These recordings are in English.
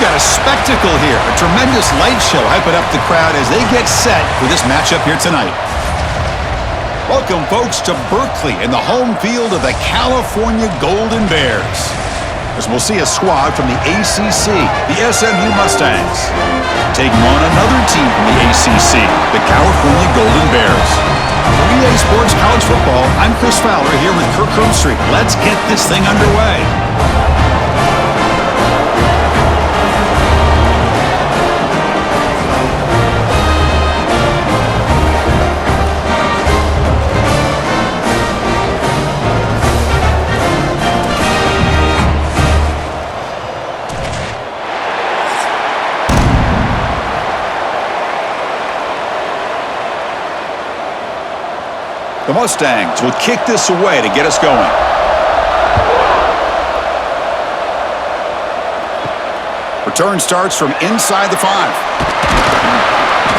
got a spectacle here. A tremendous light show hyping up the crowd as they get set for this matchup here tonight. Welcome, folks, to Berkeley in the home field of the California Golden Bears, as we'll see a squad from the ACC, the SMU Mustangs, taking on another team from the ACC, the California Golden Bears. For EA Sports College Football, I'm Chris Fowler here with Kirk Herbstreit. Let's get this thing underway. The Mustangs will kick this away to get us going. Return starts from inside the 5.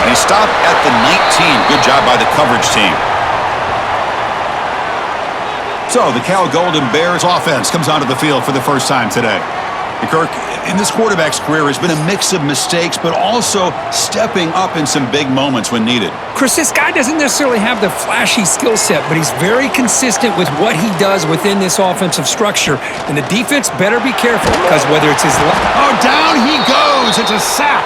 And he stopped at the 19. Good job by the coverage team. So the Cal Golden Bears offense comes onto the field for the first time today. And Kirk, in this quarterback's career, has been a mix of mistakes, but also stepping up in some big moments when needed. Chris, this guy doesn't necessarily have the flashy skill set, but he's very consistent with what he does within this offensive structure. And the defense better be careful, because whether it's his... Oh, down he goes. It's a sack.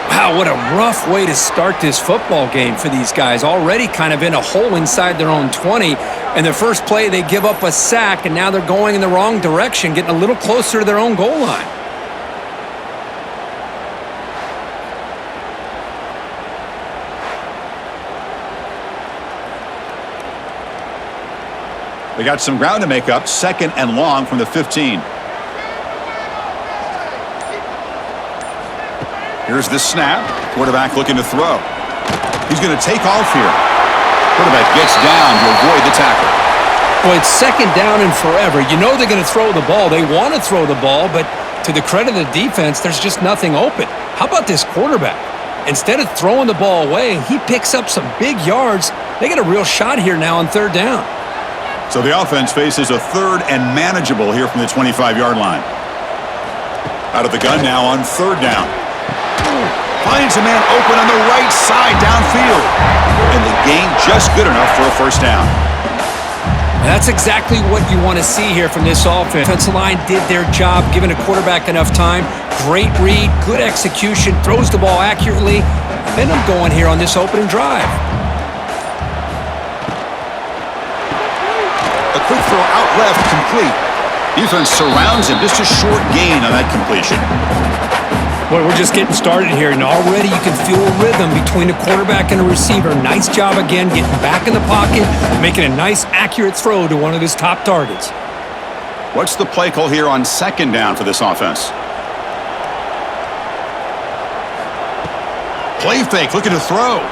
Wow, what a rough way to start this football game for these guys. Already kind of in a hole inside their own 20. And the first play, they give up a sack, and now they're going in the wrong direction, getting a little closer to their own goal line. They got some ground to make up, 2nd and long from the 15. Here's the snap. Quarterback looking to throw. He's going to take off here. Quarterback gets down to avoid the tackle. Well, it's 2nd down and forever. You know they're going to throw the ball. They want to throw the ball, but to the credit of the defense, there's just nothing open. How about this quarterback? Instead of throwing the ball away, he picks up some big yards. They got a real shot here now on 3rd down. So the offense faces a 3rd and manageable here from the 25-yard line. Out of the gun now on 3rd down. Finds a man open on the right side downfield. And the gain just good enough for a 1st down. That's exactly what you want to see here from this offense. Defensive line did their job, giving a quarterback enough time. Great read, good execution, throws the ball accurately. Then I'm going here on this opening drive. A quick throw out left, complete. Defense surrounds him, just a short gain on that completion. Boy, we're just getting started here, and already you can feel a rhythm between the quarterback and the receiver. Nice job again, getting back in the pocket, making a nice, accurate throw to one of his top targets. What's the play call here on 2nd down for this offense? Play fake, looking to throw.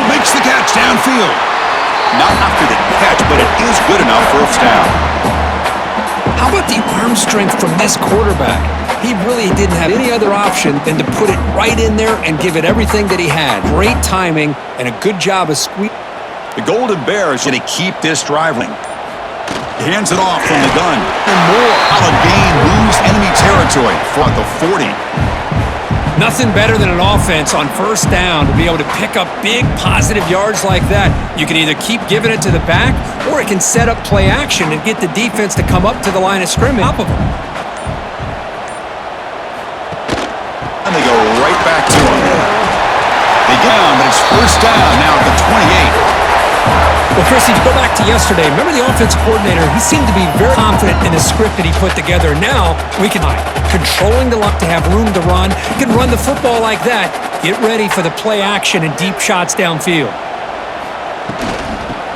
Makes the catch downfield. Not after the catch, but it is good enough for a 1st down. How about the arm strength from this quarterback? He really didn't have any other option than to put it right in there and give it everything that he had. Great timing and a good job of squeezing. The Golden Bears going to keep this driving. Hands it off from the gun. And more. Solid gain moves enemy territory for the 40. Nothing better than an offense on 1st down to be able to pick up big positive yards like that. You can either keep giving it to the back, or it can set up play action and get the defense to come up to the line of scrimmage. Top of them. And they go right back to him. They get down, but it's 1st down now at the 28. Well, Chris, if you go back to yesterday, remember the offensive coordinator, he seemed to be very confident in the script that he put together. Now, we can controlling the luck to have room to run. You can run the football like that. Get ready for the play action and deep shots downfield.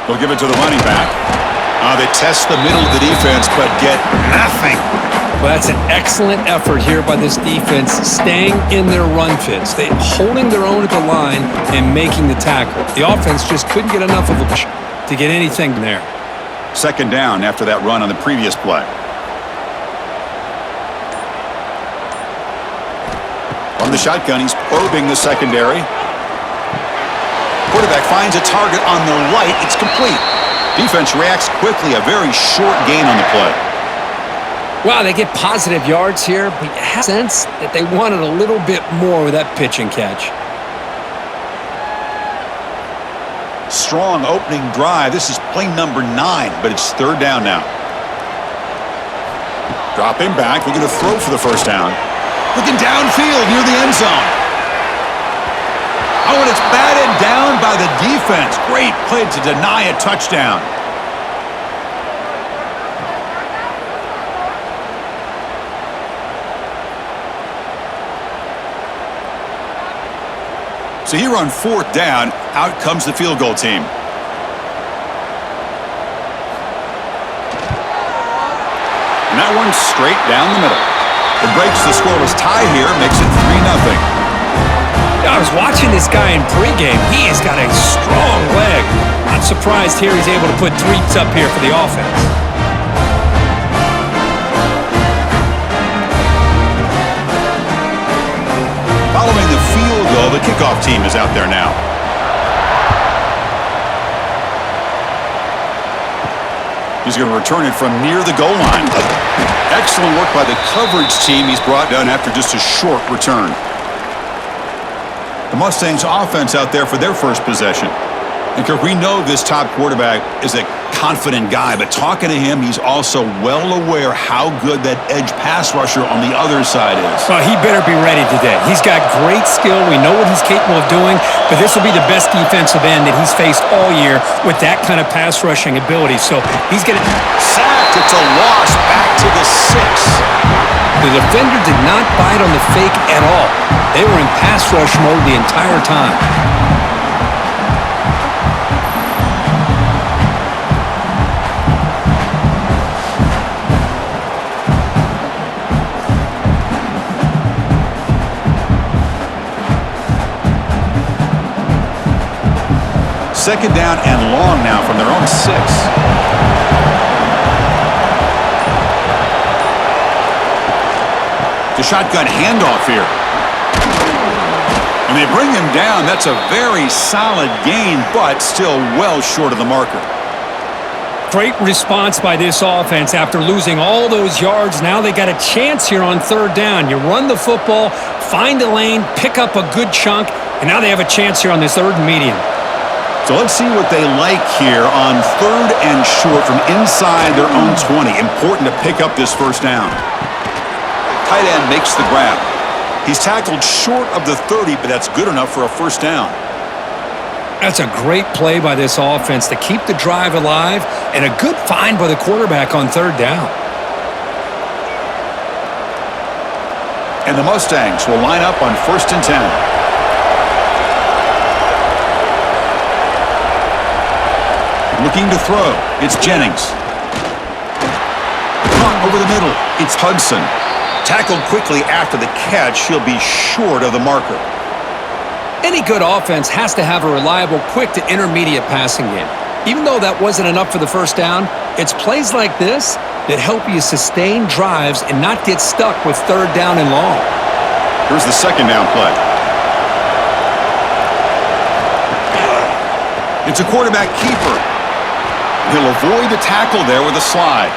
They'll give it to the running back. They test the middle of the defense, but get nothing. Well, that's an excellent effort here by this defense, staying in their run fits. They holding their own at the line and making the tackle. The offense just couldn't get enough of a push to get anything there. 2nd down after that run on the previous play. From the shotgun, he's probing the secondary. Quarterback finds a target on the right. It's complete. Defense reacts quickly. A very short gain on the play. Wow, they get positive yards here, but you have a sense that they wanted a little bit more with that pitch and catch. Strong opening drive. This is play number 9, but it's third down now. Dropping back, looking to throw for the first down. Looking downfield near the end zone. Oh, and it's batted down by the defense. Great play to deny a touchdown. So here on fourth down, out comes the field goal team. And that one's straight down the middle. It breaks the scoreless tie here, makes it 3-0. I was watching this guy in pregame. He has got a strong leg. Not surprised here he's able to put 3s up here for the offense. Following the field goal, the kickoff team is out there now. He's going to return it from near the goal line. Excellent work by the coverage team he's brought down after just a short return. The Mustangs offense out there for their first possession. And we know this top quarterback is a confident guy, but talking to him, he's also well aware how good that edge pass rusher on the other side is. Well, he better be ready today. He's got great skill. We know what he's capable of doing, but this will be the best defensive end that he's faced all year with that kind of pass rushing ability. So he's going to... Sacked. It's a loss back to the 6. The defender did not bite on the fake at all. They were in pass rush mode the entire time. Second down and long now from their own 6. The shotgun handoff here. And they bring him down. That's a very solid gain, but still well short of the marker. Great response by this offense after losing all those yards. Now they got a chance here on third down. You run the football, find a lane, pick up a good chunk, and now they have a chance here on this third and medium. So let's see what they like here on third and short from inside their own 20. Important to pick up this first down. Tight end makes the grab. He's tackled short of the 30, but that's good enough for a first down. That's a great play by this offense to keep the drive alive and a good find by the quarterback on third down. And the Mustangs will line up on 1st and 10. Looking to throw. It's Jennings. Caught over the middle. It's Hudson. Tackled quickly after the catch. He'll be short of the marker. Any good offense has to have a reliable, quick to intermediate passing game. Even though that wasn't enough for the first down, it's plays like this that help you sustain drives and not get stuck with third down and long. Here's the second down play. It's a quarterback keeper. He'll avoid the tackle there with a slide.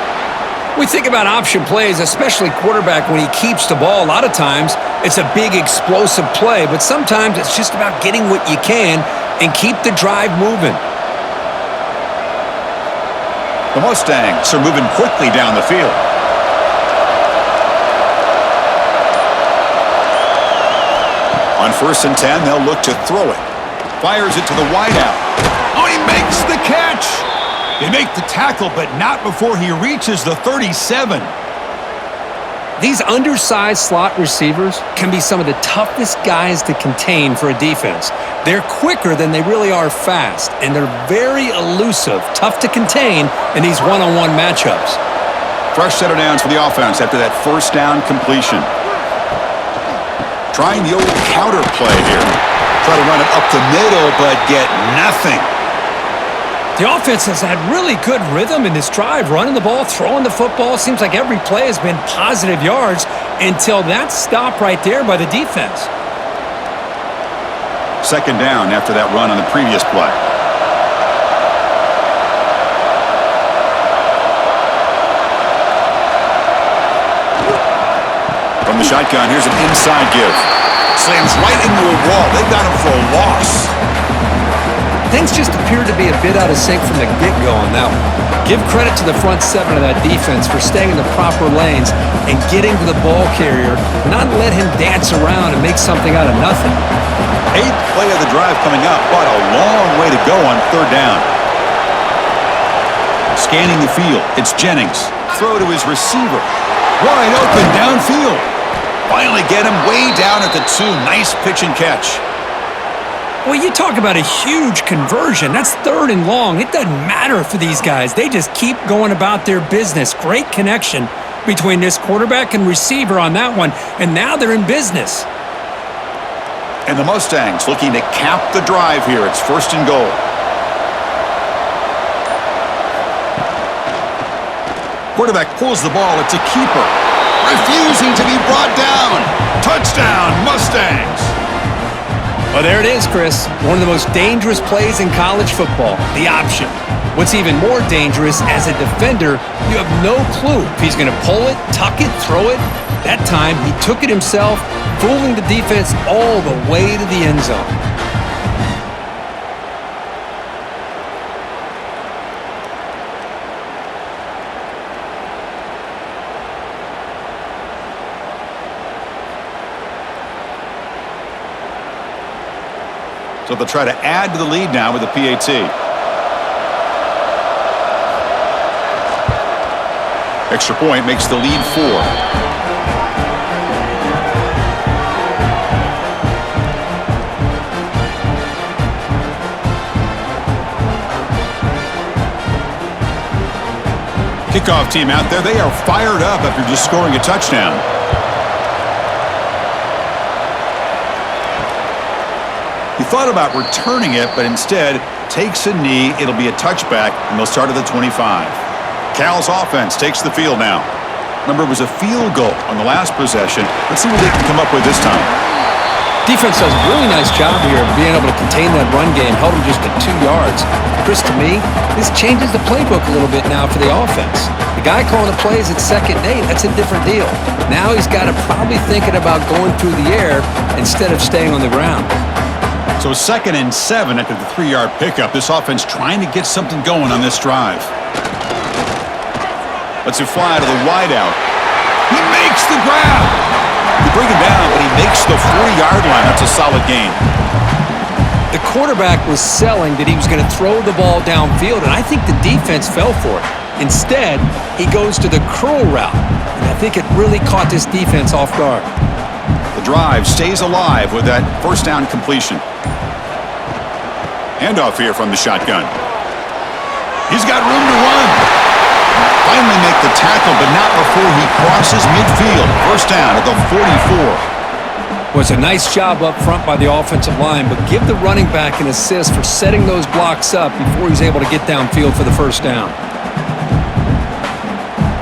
We think about option plays, especially quarterback when he keeps the ball. A lot of times, it's a big explosive play, but sometimes it's just about getting what you can and keep the drive moving. The Mustangs are moving quickly down the field. On 1st and 10, they'll look to throw it. Fires it to the wideout. Oh, he makes the catch! They make the tackle, but not before he reaches the 37. These undersized slot receivers can be some of the toughest guys to contain for a defense. They're quicker than they really are fast, and they're very elusive, tough to contain in these one-on-one matchups. Fresh set of downs for the offense after that first down completion. Trying the old counter play here. Try to run it up the middle, but get nothing. The offense has had really good rhythm in this drive, running the ball, throwing the football. Seems like every play has been positive yards until that stop right there by the defense. Second down after that run on the previous play. From the shotgun, here's an inside give. Slams right into a wall. They've got him for a loss. Things just appeared to be a bit out of sync from the get-go on that one. Give credit to the front seven of that defense for staying in the proper lanes and getting to the ball carrier, not let him dance around and make something out of nothing. 8th play of the drive coming up, but a long way to go on 3rd down. Scanning the field, it's Jennings. Throw to his receiver. Wide open downfield. Finally get him way down at the 2. Nice pitch and catch. Well, you talk about a huge conversion. That's 3rd and long. It doesn't matter for these guys. They just keep going about their business. Great connection between this quarterback and receiver on that one, and now they're in business. And the Mustangs looking to cap the drive here. It's 1st and goal. Quarterback pulls the ball. It's a keeper. Refusing to be brought down. Touchdown, Mustangs. Well, there it is, Chris. One of the most dangerous plays in college football, the option. What's even more dangerous, as a defender, you have no clue if he's going to pull it, tuck it, throw it. That time, he took it himself, fooling the defense all the way to the end zone. So they'll try to add to the lead now with the PAT. Extra point makes the lead 4. Kickoff team out there. They are fired up after just scoring a touchdown. He thought about returning it, but instead takes a knee. It'll be a touchback, and they'll start at the 25. Cal's offense takes the field now. Remember, it was a field goal on the last possession. Let's see what they can come up with this time. Defense does a really nice job here of being able to contain that run game, held him just at 2 yards. Chris, to me, this changes the playbook a little bit now for the offense. The guy calling the plays at 2nd and 8, that's a different deal. Now he's got to probably thinking about going through the air instead of staying on the ground. So 2nd and 7 after the 3-yard pickup. This offense trying to get something going on this drive. Lets it fly to the wideout. He makes the grab. They bring him down, but he makes the 40-yard line. That's a solid gain. The quarterback was selling that he was going to throw the ball downfield, and I think the defense fell for it. Instead, he goes to the curl route, and I think it really caught this defense off guard. The drive stays alive with that 1st down completion. Handoff here from the shotgun. He's got room to run. Finally make the tackle, but not before he crosses midfield. 1st down at the 44. Was a nice job up front by the offensive line, but give the running back an assist for setting those blocks up before he's able to get downfield for the 1st down.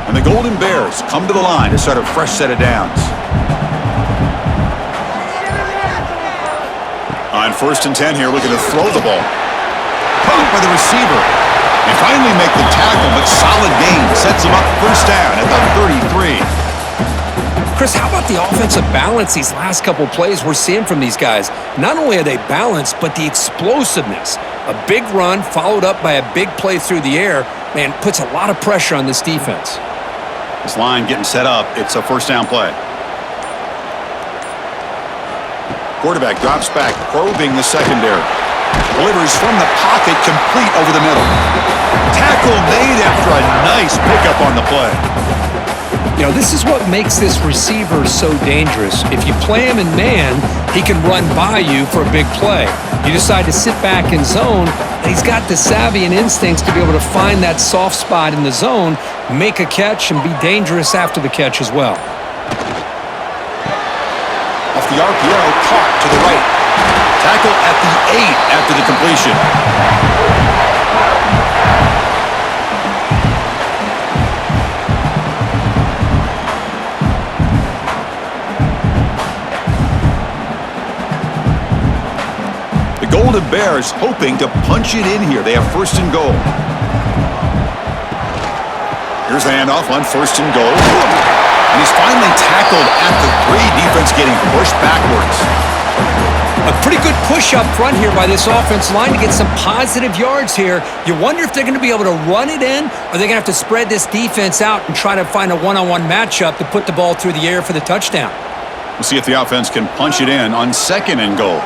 And the Golden Bears come to the line to start a fresh set of downs. On 1st and 10 here, looking to throw the ball. Caught by the receiver. They finally make the tackle, but solid gain sets him up 1st down at the 33. Chris, how about the offensive balance these last couple plays we're seeing from these guys? Not only are they balanced, but the explosiveness. A big run followed up by a big play through the air, man, puts a lot of pressure on this defense. This line getting set up. It's a 1st down play. Quarterback drops back, probing the secondary. Delivers from the pocket, complete over the middle. Tackle made after a nice pickup on the play. You know, this is what makes this receiver so dangerous. If you play him in man, he can run by you for a big play. You decide to sit back in zone, and he's got the savvy and instincts to be able to find that soft spot in the zone, make a catch, and be dangerous after the catch as well. Off the RPO, caught to the right. Tackle at the 8 after the completion. The Golden Bears hoping to punch it in here. They have 1st and goal. Here's the handoff on 1st and goal. And he's finally tackled at the 3. Defense getting pushed backwards. A pretty good push up front here by this offense line to get some positive yards here. You wonder if they're going to be able to run it in, or they're going to have to spread this defense out and try to find a one-on-one matchup to put the ball through the air for the touchdown. We'll see if the offense can punch it in on 2nd and goal.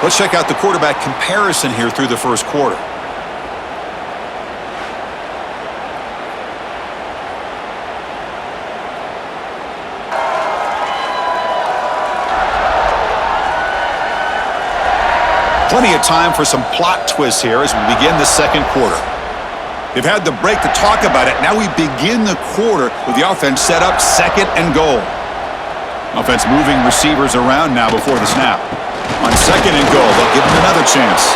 Let's check out the quarterback comparison here through the first quarter. Plenty of time for some plot twists here as we begin the second quarter. They've had the break to talk about it. Now we begin the quarter with the offense set up 2nd and goal. Offense moving receivers around now before the snap. On 2nd and goal, they'll give him another chance.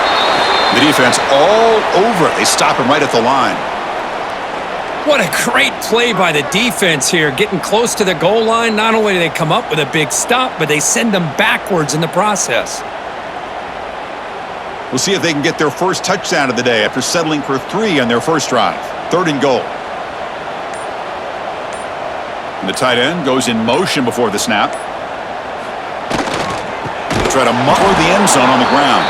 The defense all over it. They stop him right at the line. What a great play by the defense here. Getting close to the goal line, not only do they come up with a big stop, but they send them backwards in the process. We'll see if they can get their first touchdown of the day after settling for 3 on their first drive. 3rd and goal. And the tight end goes in motion before the snap. They try to muffle the end zone on the ground.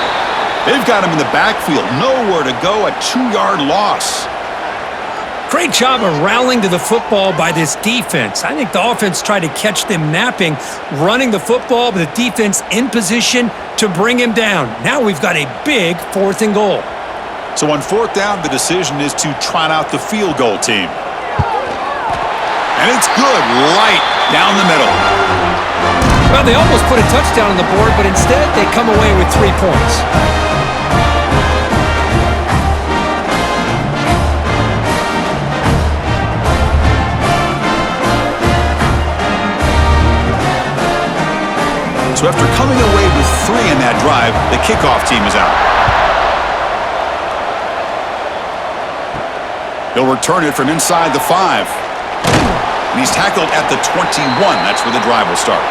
They've got him in the backfield. Nowhere to go. A 2-yard loss. Great job of rallying to the football by this defense. I think the offense tried to catch them napping, running the football, but the defense in position to bring him down. Now we've got a big 4th and goal. So on 4th down, the decision is to trot out the field goal team. And it's good, right down the middle. Well, they almost put a touchdown on the board, but instead they come away with 3 points. So after coming away with 3 in that drive, the kickoff team is out. He'll return it from inside the 5. And he's tackled at the 21. That's where the drive will start.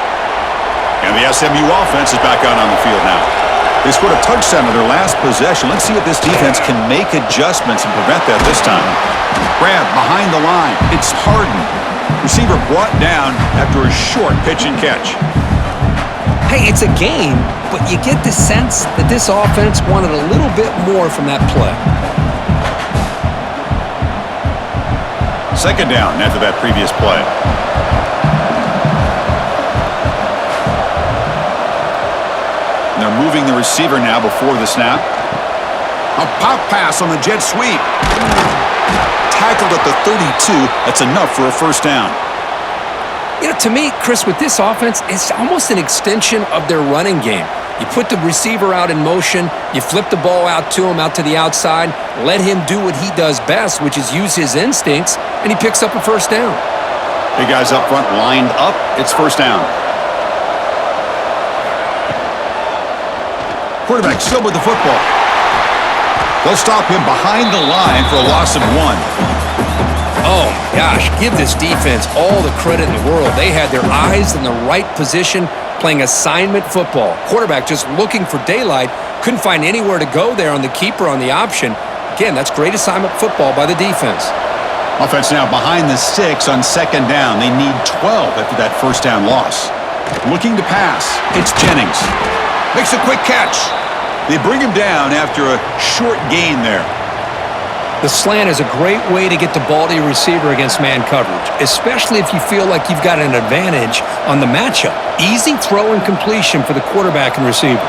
And the SMU offense is back out on the field now. They scored a touchdown in their last possession. Let's see if this defense can make adjustments and prevent that this time. Grab behind the line. It's Harden. Receiver brought down after a short pitch and catch. Hey, it's a game, but you get the sense that this offense wanted a little bit more from that play. 2nd down after that previous play. And they're moving the receiver now before the snap. A pop pass on the jet sweep. Tackled at the 32. That's enough for a 1st down. You know, to me, Chris, with this offense, it's almost an extension of their running game. You put the receiver out in motion, you flip the ball out to him, out to the outside, let him do what he does best, which is use his instincts, and he picks up a 1st down. Big guys up front lined up. It's 1st down. Quarterback still with the football. They'll stop him behind the line for a loss of 1. Oh, my gosh, give this defense all the credit in the world. They had their eyes in the right position, playing assignment football. Quarterback just looking for daylight, couldn't find anywhere to go there on the keeper on the option. Again, that's great assignment football by the defense. Offense now behind the 6 on 2nd down. They need 12 after that 1st down loss. Looking to pass. It's Jennings. Makes a quick catch. They bring him down after a short gain there. The slant is a great way to get the ball to your receiver against man coverage, especially if you feel like you've got an advantage on the matchup. Easy throw and completion for the quarterback and receiver.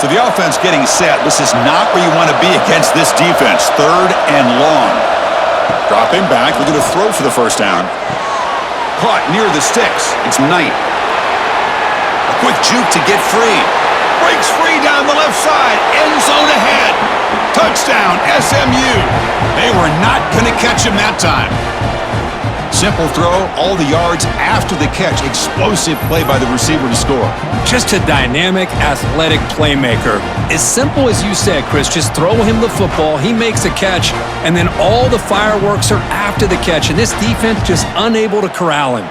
So the offense getting set. This is not where you want to be against this defense. 3rd and long. Drop him back. We're going to throw for the 1st down. Caught near the sticks. It's Knight. A quick juke to get free. Breaks free down the left side. End zone ahead. Touchdown, SMU. They were not going to catch him that time. Simple throw, all the yards after the catch. Explosive play by the receiver to score. Just a dynamic, athletic playmaker. As simple as you said, Chris, just throw him the football, he makes a catch, and then all the fireworks are after the catch, and this defense just unable to corral him.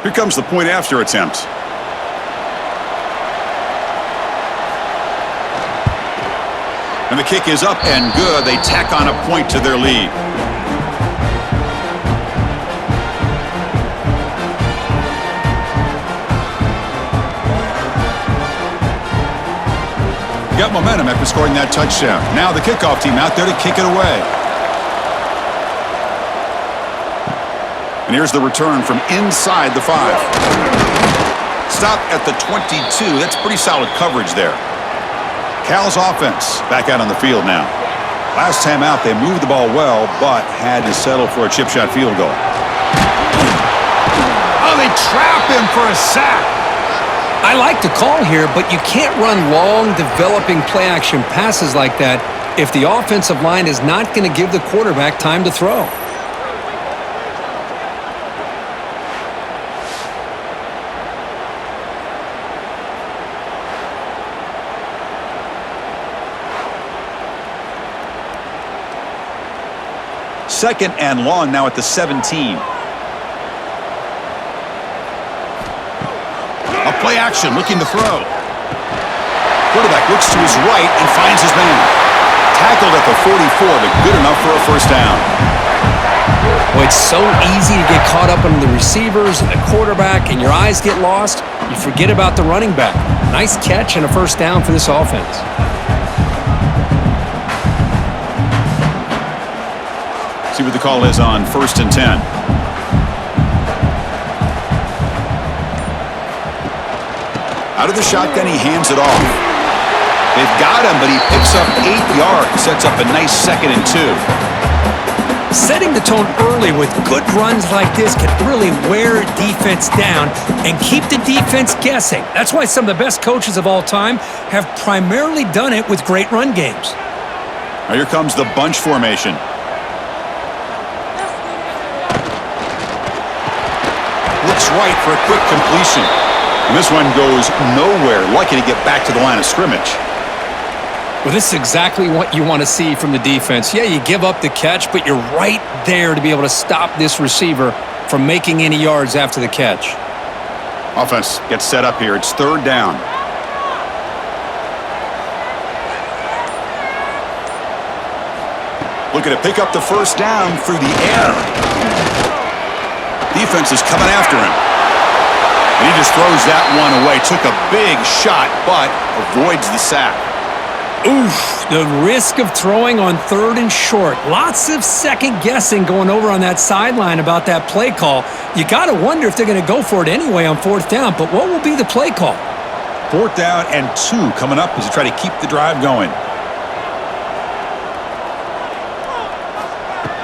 Here comes the point after attempt. And the kick is up and good. They tack on a point to their lead. Got momentum after scoring that touchdown. Now the kickoff team out there to kick it away. And here's the return from inside the 5. Stop at the 22. That's pretty solid coverage there. Cal's offense back out on the field now. Last time out, they moved the ball well, but had to settle for a chip shot field goal. Oh, they trap him for a sack. I like the call here, but you can't run long, developing play-action passes like that if the offensive line is not going to give the quarterback time to throw. Second and long now at the 17. A play action, looking to throw. Quarterback looks to his right and finds his man. Tackled at the 44, but good enough for a first down. Well, it's so easy to get caught up on the receivers and the quarterback, and your eyes get lost. You forget about the running back. Nice catch and a first down for this offense. See what the call is on 1st and 10. Out of the shotgun, he hands it off. They've got him, but he picks up 8 yards. Sets up a nice 2nd and 2. Setting the tone early with good runs like this can really wear a defense down and keep the defense guessing. That's why some of the best coaches of all time have primarily done it with great run games. Now here comes the bunch formation. Looks right for a quick completion. And this one goes nowhere. Lucky to get back to the line of scrimmage. Well, this is exactly what you want to see from the defense. Yeah, you give up the catch, but you're right there to be able to stop this receiver from making any yards after the catch. Offense gets set up here. It's 3rd down. Looking to pick up the first down through the air. Defense is coming after him. And he just throws that one away. Took a big shot, but avoids the sack. Oof, the risk of throwing on 3rd and short. Lots of second guessing going over on that sideline about that play call. You got to wonder if they're going to go for it anyway on 4th down, but what will be the play call? 4th down and 2 coming up as they try to keep the drive going.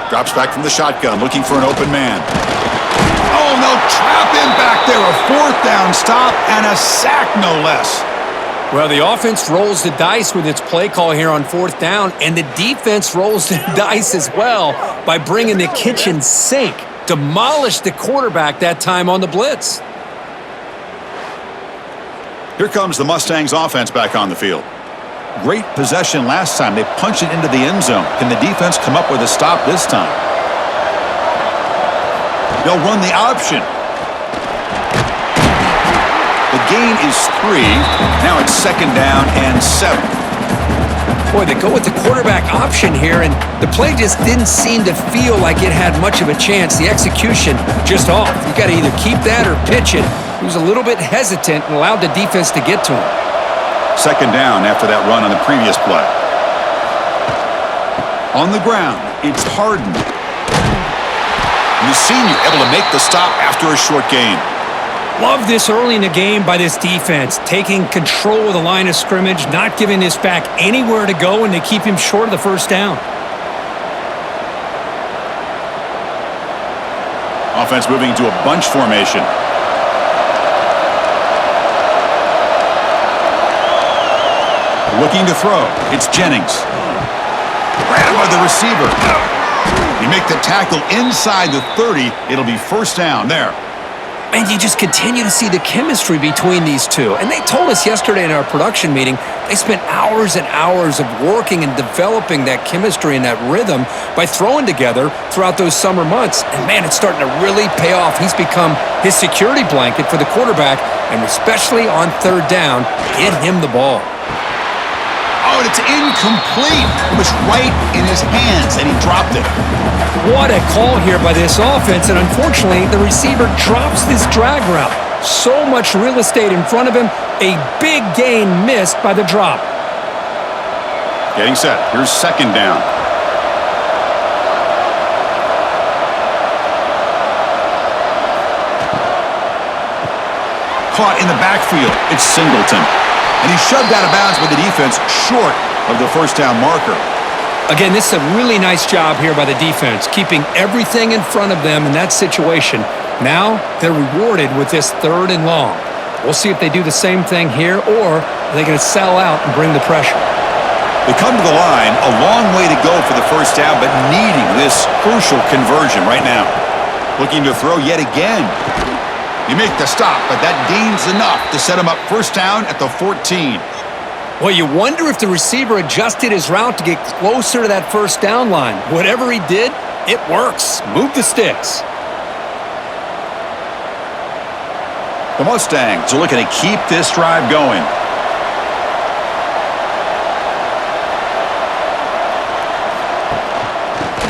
Drops back from the shotgun, looking for an open man. Oh, and they'll trap him back there. A 4th down stop and a sack, no less. Well, the offense rolls the dice with its play call here on 4th down, and the defense rolls the dice as well by bringing the kitchen sink. Demolished the quarterback that time on the blitz. Here comes the Mustangs offense back on the field. Great possession last time. They punched it into the end zone. Can the defense come up with a stop this time? They'll run the option. The gain is 3. Now it's 2nd down and 7. Boy, they go with the quarterback option here, and the play just didn't seem to feel like it had much of a chance. The execution just off. You got to either keep that or pitch it. He was a little bit hesitant and allowed the defense to get to him. 2nd down after that run on the previous play. On the ground, it's Harden. And the senior able to make the stop after a short gain. Love this early in the game by this defense, taking control of the line of scrimmage, not giving this back anywhere to go, and they keep him short of the first down. Offense moving into a bunch formation. Looking to throw. It's Jennings. Grabbed by the receiver. You make the tackle inside the 30. It'll be first down there. And you just continue to see the chemistry between these two. And they told us yesterday in our production meeting, they spent hours and hours of working and developing that chemistry and that rhythm by throwing together throughout those summer months. And man, it's starting to really pay off. He's become his security blanket for the quarterback, and especially on third down, get him the ball. Oh, and it's incomplete. It was right in his hands, and he dropped it. What a call here by this offense, and unfortunately, the receiver drops this drag route. So much real estate in front of him, a big gain missed by the drop. Getting set. Here's second down. Caught in the backfield. It's Singleton. And he's shoved out of bounds with the defense short of the first down marker. Again, this is a really nice job here by the defense, keeping everything in front of them in that situation. Now they're rewarded with this third and long. We'll see if they do the same thing here, or are they going to sell out and bring the pressure? They come to the line, a long way to go for the first down, but needing this crucial conversion right now. Looking to throw yet again. You make the stop, but that gains enough to set him up first down at the 14. Well, you wonder if the receiver adjusted his route to get closer to that first down line. Whatever he did, it works. Move the sticks. The Mustangs are looking to keep this drive going.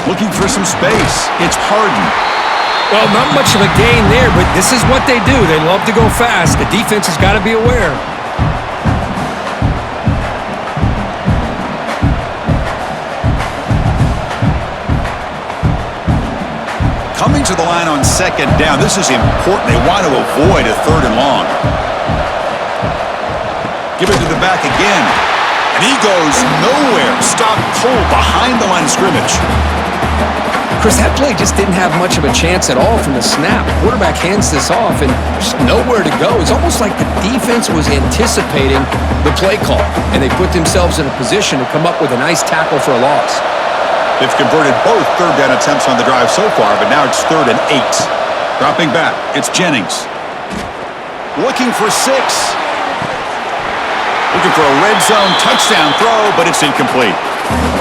Looking for some space. It's Harden. Well, not much of a gain there, but this is what they do. They love to go fast. The defense has got to be aware. Coming to the line on second down. This is important. They want to avoid a third and long. Give it to the back again. And he goes nowhere. Stopped cold behind the line of scrimmage. Chris, that play just didn't have much of a chance at all from the snap. Quarterback hands this off, and there's nowhere to go. It's almost like the defense was anticipating the play call, and they put themselves in a position to come up with a nice tackle for a loss. They've converted both third down attempts on the drive so far, but now it's 3rd and 8. Dropping back, it's Jennings. Looking for 6. Looking for a red zone touchdown throw, but it's incomplete.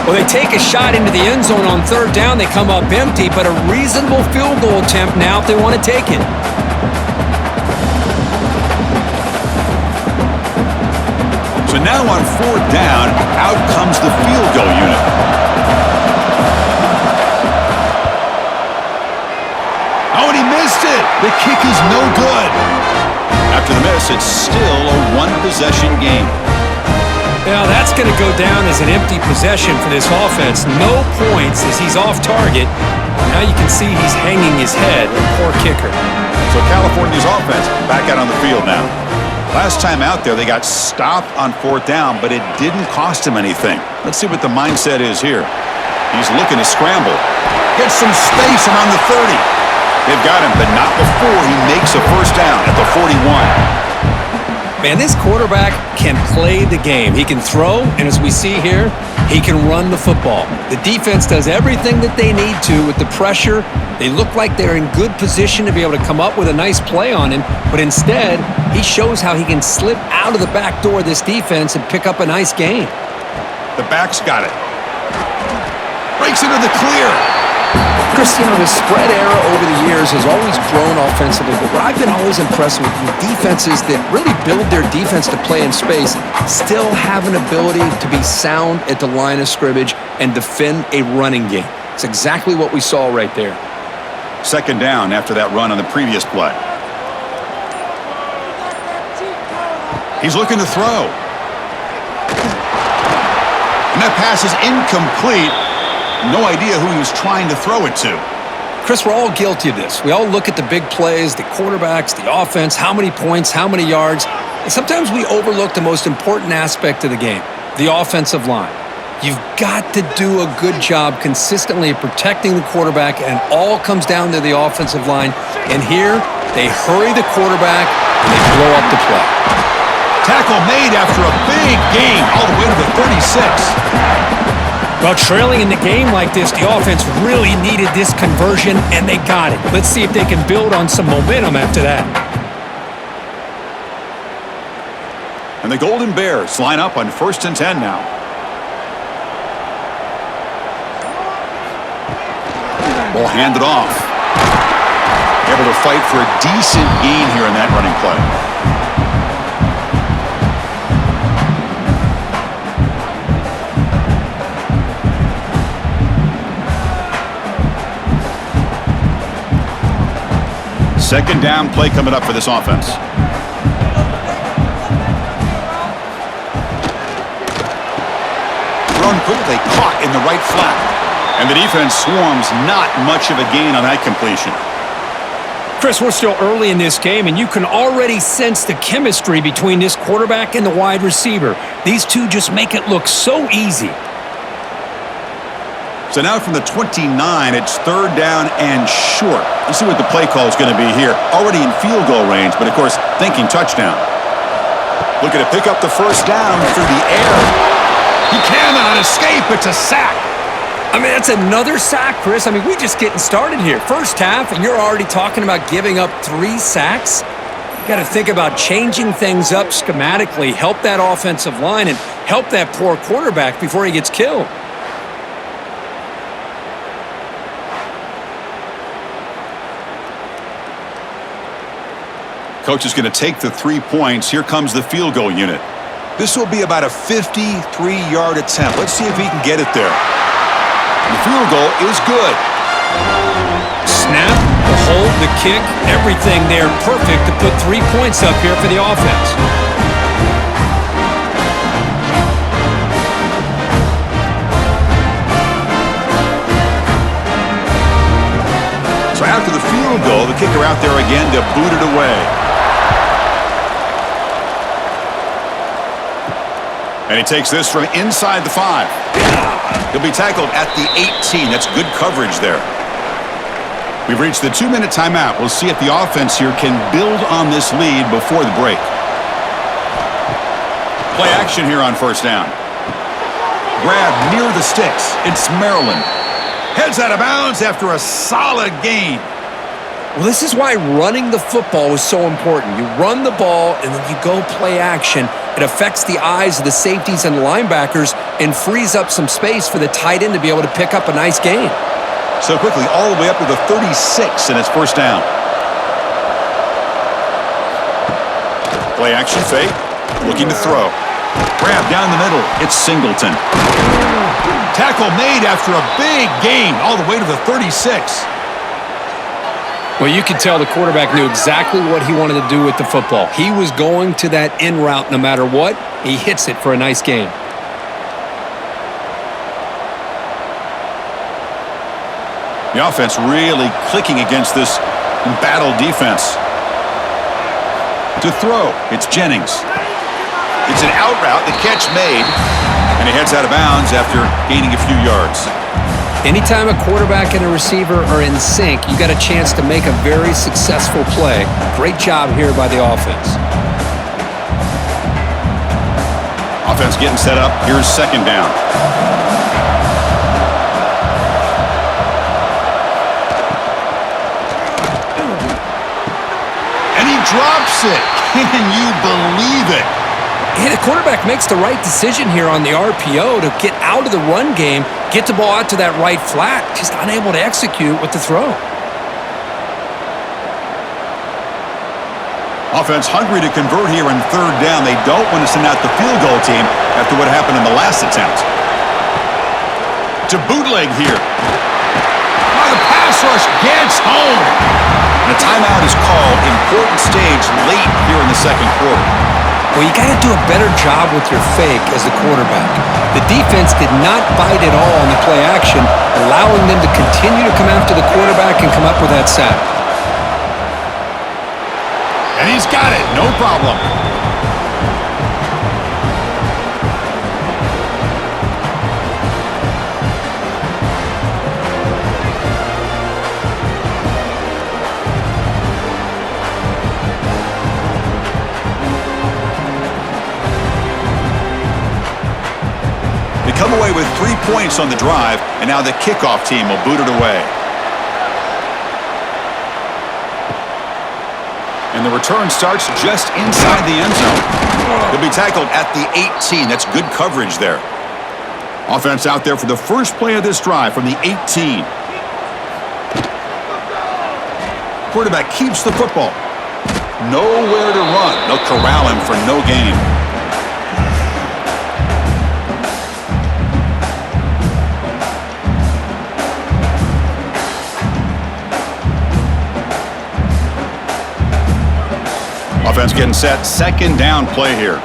Well, they take a shot into the end zone on third down. They come up empty, but a reasonable field goal attempt now if they want to take it. So now on 4th down, out comes the field goal unit. Oh, and he missed it. The kick is no good. After the miss, it's still a one-possession game. Now that's going to go down as an empty possession for this offense. No points as he's off target. Now you can see he's hanging his head. Poor kicker. So California's offense back out on the field now. Last time out there, they got stopped on 4th down, but it didn't cost him anything. Let's see what the mindset is here. He's looking to scramble. Get some space around the 30. They've got him, but not before he makes a first down at the 41. Man, this quarterback can play the game. He can throw, and as we see here, he can run the football. The defense does everything that they need to with the pressure. They look like they're in good position to be able to come up with a nice play on him, but instead, he shows how he can slip out of the back door of this defense and pick up a nice gain. The back's got it. Breaks into the clear. Chris, you know, the spread era over the years has always grown offensively, but what I've been always impressed with defenses that really build their defense to play in space still have an ability to be sound at the line of scrimmage and defend a running game. It's exactly what we saw right there. Second down after that run on the previous play. He's looking to throw. And that pass is incomplete. No idea who he was trying to throw it to. Chris, we're all guilty of this. We all look at the big plays, the quarterbacks, the offense, how many points, how many yards. And sometimes we overlook the most important aspect of the game, the offensive line. You've got to do a good job consistently of protecting the quarterback, and it all comes down to the offensive line. And here, they hurry the quarterback, and they blow up the play. Tackle made after a big gain all the way to the 36. Well, trailing in the game like this, the offense really needed this conversion, and they got it. Let's see if they can build on some momentum after that. And the Golden Bears line up on 1st and 10 now. Ball handed off. Able to fight for a decent gain here in that running play. Second down play coming up for this offense. Thrown quickly, caught in the right flat. And the defense swarms, not much of a gain on that completion. Chris, we're still early in this game, and you can already sense the chemistry between this quarterback and the wide receiver. These two just make it look so easy. So now from the 29, it's 3rd down and short. Let's see what the play call is going to be here. Already in field goal range, but of course, thinking touchdown. Looking to pick up the 1st down through the air. He cannot escape. It's a sack. I mean, that's another sack, Chris. I mean, we're just getting started here. First half, and you're already talking about giving up 3 sacks. You got to think about changing things up schematically, help that offensive line, and help that poor quarterback before he gets killed. Coach is going to take the 3 points. Here comes the field goal unit. This will be about a 53-yard attempt. Let's see if he can get it there. The field goal is good. Snap, the hold, the kick, everything there perfect to put 3 points up here for the offense. So after the field goal, the kicker out there again to boot it away. And he takes this from inside the 5. He'll be tackled at the 18. That's good coverage there. We've reached the 2-minute timeout. We'll see if the offense here can build on this lead before the break. Play action here on 1st down. Grab near the sticks. It's Maryland. Heads out of bounds after a solid gain. Well, this is why running the football is so important. You run the ball, and then you go play action. It affects the eyes of the safeties and the linebackers and frees up some space for the tight end to be able to pick up a nice gain. So quickly, all the way up to the 36, and it's 1st down. Play action fake. Looking to throw. Grab down the middle. It's Singleton. Tackle made after a big gain all the way to the 36. Well, you could tell the quarterback knew exactly what he wanted to do with the football. He was going to that in route no matter what. He hits it for a nice gain. The offense really clicking against this embattled defense. To throw, it's Jennings. It's an out route, the catch made, and he heads out of bounds after gaining a few yards. Anytime a quarterback and a receiver are in sync, you got a chance to make a very successful play. Great job here by the offense. Offense getting set up. Here's 2nd down. And he drops it. Can you believe it? Yeah, the quarterback makes the right decision here on the RPO to get out of the run game, get the ball out to that right flat, just unable to execute with the throw. Offense hungry to convert here in 3rd down. They don't want to send out the field goal team after what happened in the last attempt. To bootleg here. Oh, the pass rush gets home. And a timeout is called. Important stage late here in the 2nd quarter. Well, you got to do a better job with your fake as the quarterback. The defense did not bite at all on the play action, allowing them to continue to come after the quarterback and come up with that sack. And he's got it, no problem. Come away with 3 points on the drive, and now the kickoff team will boot it away. And the return starts just inside the end zone. He'll be tackled at the 18. That's good coverage there. Offense out there for the first play of this drive from the 18. Quarterback keeps the football. Nowhere to run. They'll corral him for no gain. Offense getting set. Second down play here.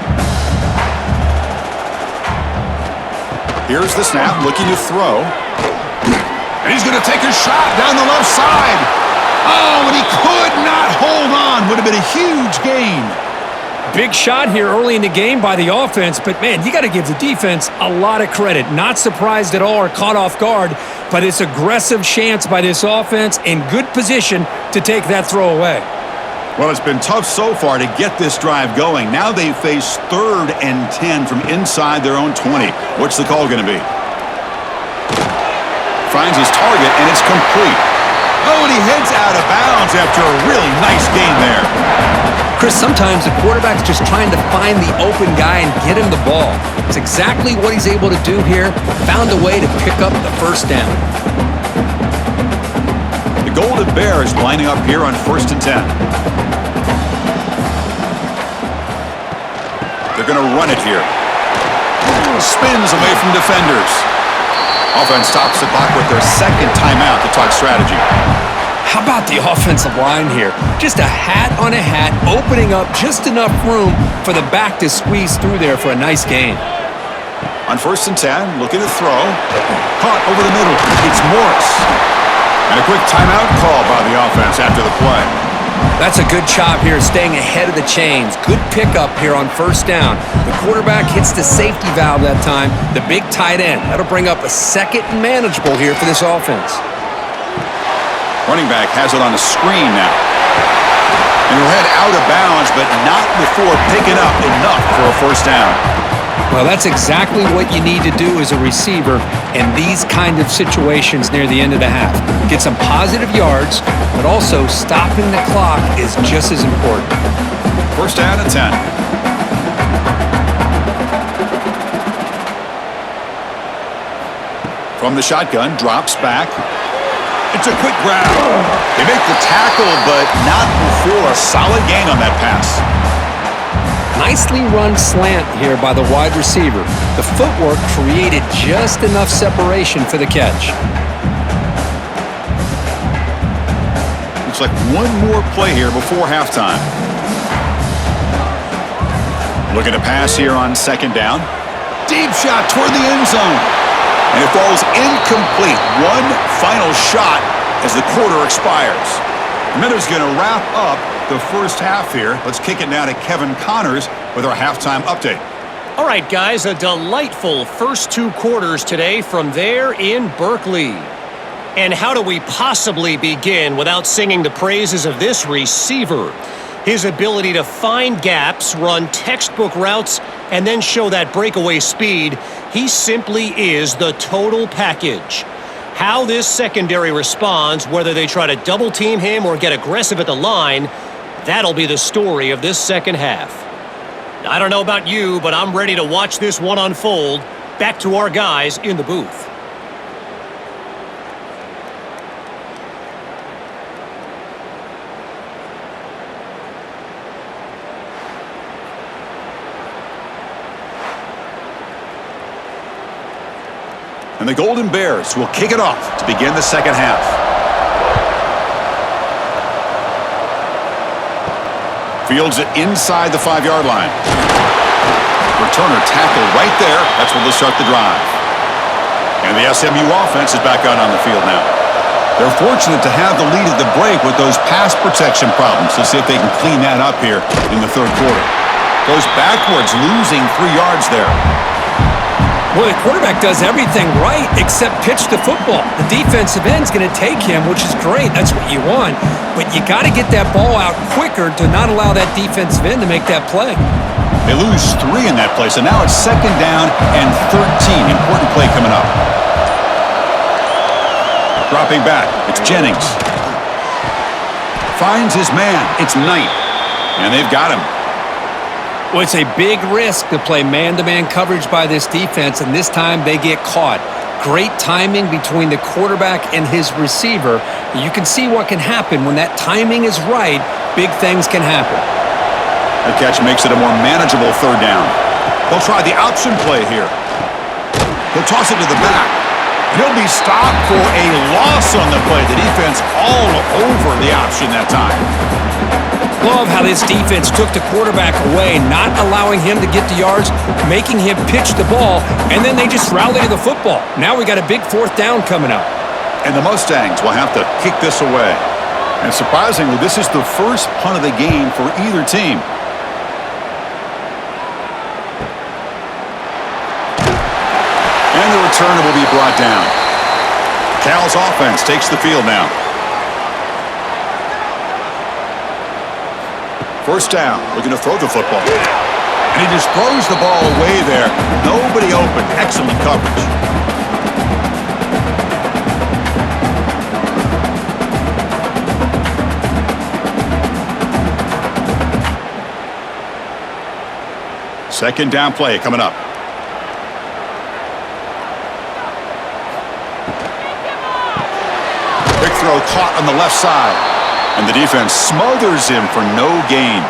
Here's the snap, looking to throw. And he's going to take a shot down the left side. Oh, and he could not hold on. Would have been a huge gain. Big shot here early in the game by the offense, but man, you got to give the defense a lot of credit. Not surprised at all or caught off guard, but it's aggressive chance by this offense in good position to take that throw away. Well, it's been tough so far to get this drive going. Now they face 3rd and 10 from inside their own 20. What's the call going to be? Finds his target, and it's complete. Oh, and he heads out of bounds after a really nice gain there. Chris, sometimes the quarterback's just trying to find the open guy and get him the ball. It's exactly what he's able to do here. Found a way to pick up the first down. The Golden Bears lining up here on 1st and 10. They're going to run it here. Spins away from defenders. Offense stops the clock with their second timeout to talk strategy. How about the offensive line here? Just a hat on a hat, opening up just enough room for the back to squeeze through there for a nice gain. On 1st and 10, looking to throw. Caught over the middle. It's Morris. And a quick timeout call by the offense after the play. That's a good job here, staying ahead of the chains. Good pickup here on 1st down. The quarterback hits the safety valve that time. The big tight end. That'll bring up a 2nd and manageable here for this offense. Running back has it on the screen now. And he'll head out of bounds, but not before picking up enough for a 1st down. Well, that's exactly what you need to do as a receiver in these kind of situations near the end of the half. Get some positive yards, but also stopping the clock is just as important. 1st down and 10. From the shotgun, drops back. It's a quick grab. They make the tackle, but not before a solid gain on that pass. Nicely run slant here by the wide receiver. The footwork created just enough separation for the catch. Looks like one more play here before halftime. Looking to pass here on 2nd down. Deep shot toward the end zone. And it falls incomplete. One final shot as the quarter expires. The Miners going to wrap up the first half here. Let's kick it now to Kevin Connors with our halftime update. All right, guys, a delightful first 2 quarters today from there in Berkeley. And how do we possibly begin without singing the praises of this receiver? His ability to find gaps, run textbook routes, and then show that breakaway speed. He simply is the total package. How this secondary responds, whether they try to double team him or get aggressive at the line, that'll be the story of this second half. I don't know about you, but I'm ready to watch this one unfold. Back to our guys in the booth. And the Golden Bears will kick it off to begin the second half. Fields it inside the 5-yard line. Returner tackled right there. That's where they'll start the drive. And the SMU offense is back out on the field now. They're fortunate to have the lead at the break with those pass protection problems. Let's see if they can clean that up here in the 3rd quarter. Goes backwards, losing 3 yards there. Well, the quarterback does everything right except pitch the football. The defensive end's going to take him, which is great. That's what you want. But you got to get that ball out quicker to not allow that defensive end to make that play. They lose 3 in that play, so now it's 2nd down and 13. Important play coming up. Dropping back, it's Jennings. Finds his man, it's Knight. And they've got him. Well, it's a big risk to play man-to-man coverage by this defense, and this time they get caught. Great timing between the quarterback and his receiver. You can see what can happen when that timing is right. Big things can happen. The catch makes it a more manageable third down. They'll try the option play here. He'll toss it to the back. He'll be stopped for a loss on the play. The defense all over the option that time. Love how this defense took the quarterback away, not allowing him to get the yards, making him pitch the ball, and then they just rally to the football. Now we got a big fourth down coming up. And the Mustangs will have to kick this away. And surprisingly, this is the first punt of the game for either team. And the returner will be brought down. Cal's offense takes the field now. First down, looking to throw the football. And he just throws the ball away there. Nobody open. Excellent coverage. Second down play coming up. Big throw caught on the left side. And the defense smothers him for no gain.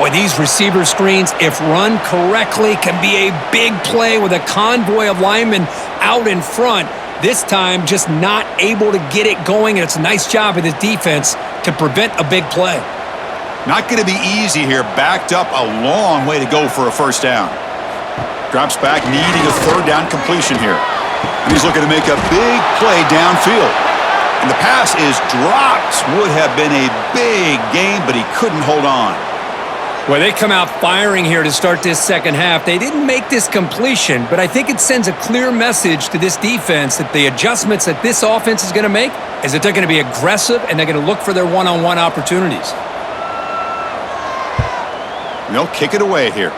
Boy, these receiver screens, if run correctly, can be a big play with a convoy of linemen out in front. This time, just not able to get it going, and it's a nice job of the defense to prevent a big play. Not going to be easy here. Backed up a long way to go for a first down. Drops back, needing a third down completion here. And he's looking to make a big play downfield. And the pass is dropped. Would have been a big gain, but he couldn't hold on. Well, they come out firing here to start this second half. They didn't make this completion, but I think it sends a clear message to this defense that the adjustments that this offense is going to make is that they're going to be aggressive and they're going to look for their one-on-one opportunities. And they'll kick it away here.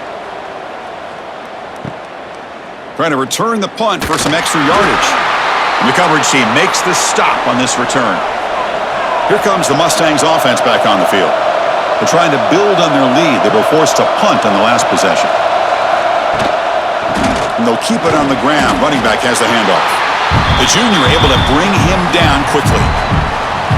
Trying to return the punt for some extra yardage. And the coverage team makes the stop on this return. Here comes the Mustangs offense back on the field. They're trying to build on their lead. They were forced to punt on the last possession. And they'll keep it on the ground. Running back has the handoff. The junior able to bring him down quickly.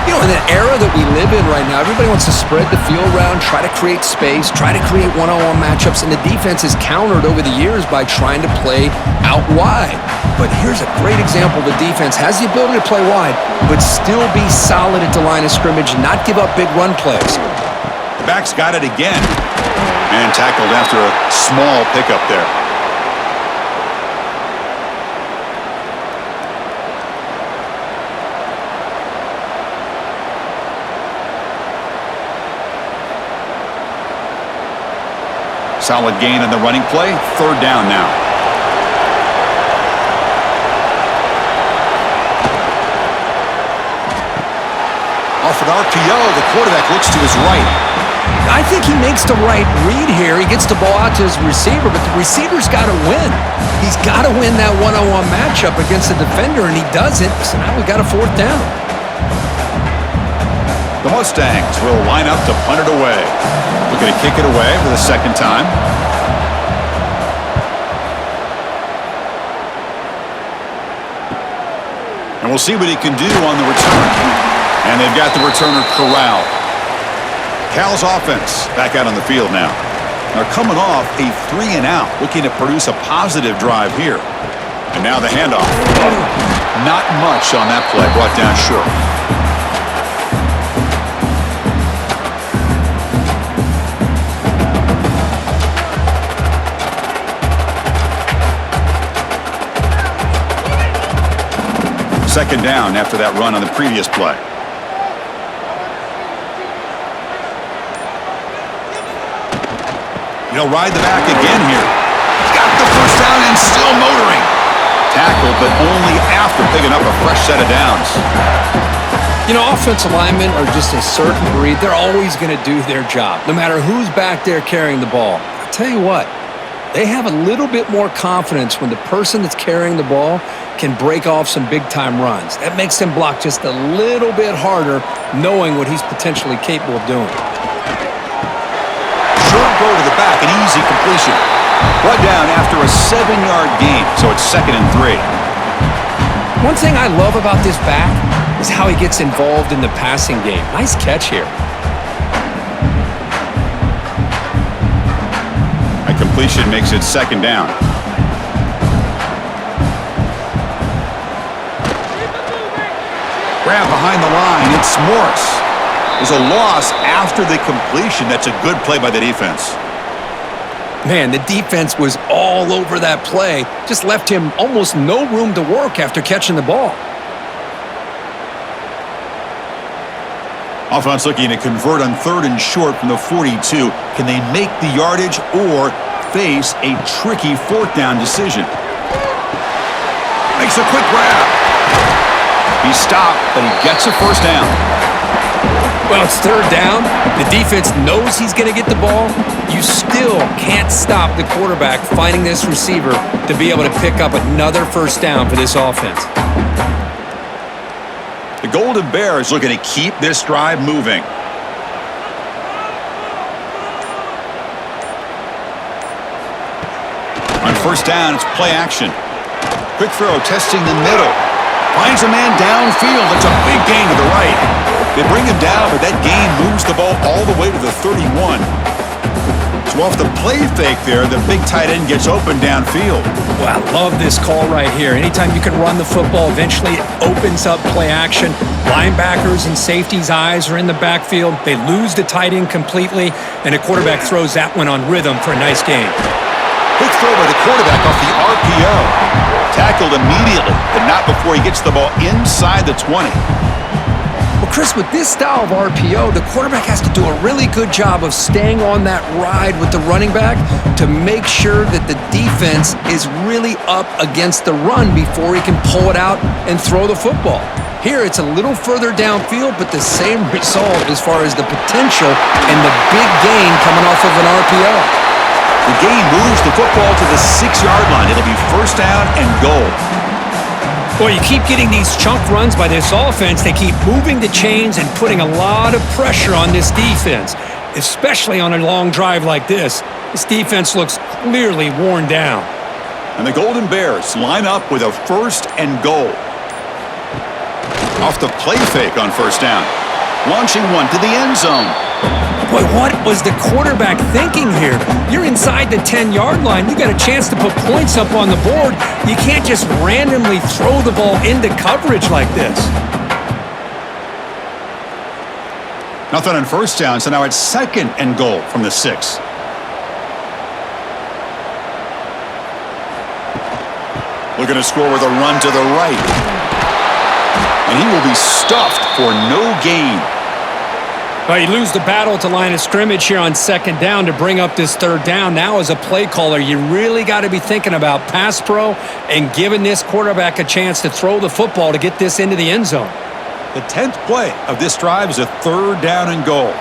You know, in the era that we live in right now, everybody wants to spread the field around, try to create space, try to create one-on-one matchups, and the defense is countered over the years by trying to play out wide. But here's a great example. The defense has the ability to play wide, but still be solid at the line of scrimmage, not give up big run plays. The back's got it again. And tackled after a small pickup there. Solid gain on the running play. Third down now. Off an RPO, the quarterback looks to his right. I think he makes the right read here. He gets the ball out to his receiver, but the receiver's got to win. He's got to win that one-on-one matchup against the defender, and he doesn't. So now we got a fourth down. The Mustangs will line up to punt it away. Looking to kick it away for the second time. And we'll see what he can do on the return. And they've got the returner corralled. Cal's offense back out on the field now. They're coming off a 3-and-out, looking to produce a positive drive here. And now the handoff. Not much on that play, brought down short. Second down after that run on the previous play. He'll ride the back again here. Got the first down and still motoring. Tackled, but only after picking up a fresh set of downs. You know, offensive linemen are just a certain breed. They're always going to do their job, no matter who's back there carrying the ball. I'll tell you what, They have a little bit more confidence when the person that's carrying the ball can break off some big-time runs. That makes them block just a little bit harder, knowing what he's potentially capable of doing. Short throw to the back, an easy completion. Brought down after a 7-yard gain, so it's 2nd and 3. One thing I love about this back is how he gets involved in the passing game. Nice catch here. A completion makes it 2nd down. Grab behind the line. It's Morris. There's a loss after the completion. That's a good play by the defense. Man, the defense was all over that play. Just left him almost no room to work after catching the ball. Offense looking to convert on 3rd and short from the 42. Can they make the yardage or face a tricky 4th down decision? Makes a quick grab. He stopped, but he gets a 1st down. Well, it's 3rd down. The defense knows he's going to get the ball. You still can't stop the quarterback finding this receiver to be able to pick up another 1st down for this offense. The Golden Bears looking to keep this drive moving. On 1st down, it's play action. Quick throw, testing the middle. Finds a man downfield. That's a big gain to the right. They bring him down, but that gain moves the ball all the way to the 31. So off the play fake there, the big tight end gets open downfield. Well, I love this call right here. Anytime you can run the football, eventually it opens up play action. Linebackers and safeties' eyes are in the backfield. They lose the tight end completely, and the quarterback throws that one on rhythm for a nice gain. Quick throw by the quarterback off the RPO. Tackled immediately, but not before he gets the ball inside the 20. Well, Chris, with this style of RPO, the quarterback has to do a really good job of staying on that ride with the running back to make sure that the defense is really up against the run before he can pull it out and throw the football. Here, it's a little further downfield, but the same result as far as the potential and the big gain coming off of an RPO. The gain moves the football to the 6-yard line. It'll be 1st down and goal. Well, you keep getting these chunk runs by this offense. They keep moving the chains and putting a lot of pressure on this defense, especially on a long drive like this. This defense looks clearly worn down. And the Golden Bears line up with a 1st and goal. Off the play fake on 1st down. Launching one to the end zone. Boy, what was the quarterback thinking here? You're inside the 10-yard line. You got a chance to put points up on the board. You can't just randomly throw the ball into coverage like this. Nothing on 1st down, so now it's 2nd and goal from the 6. Looking to score with a run to the right. And he will be stuffed for no gain. Well, you lose the battle at the line of scrimmage here on 2nd down to bring up this 3rd down. Now, as a play caller, you really got to be thinking about pass pro and giving this quarterback a chance to throw the football to get this into the end zone. The 10th play of this drive is a 3rd down and goal.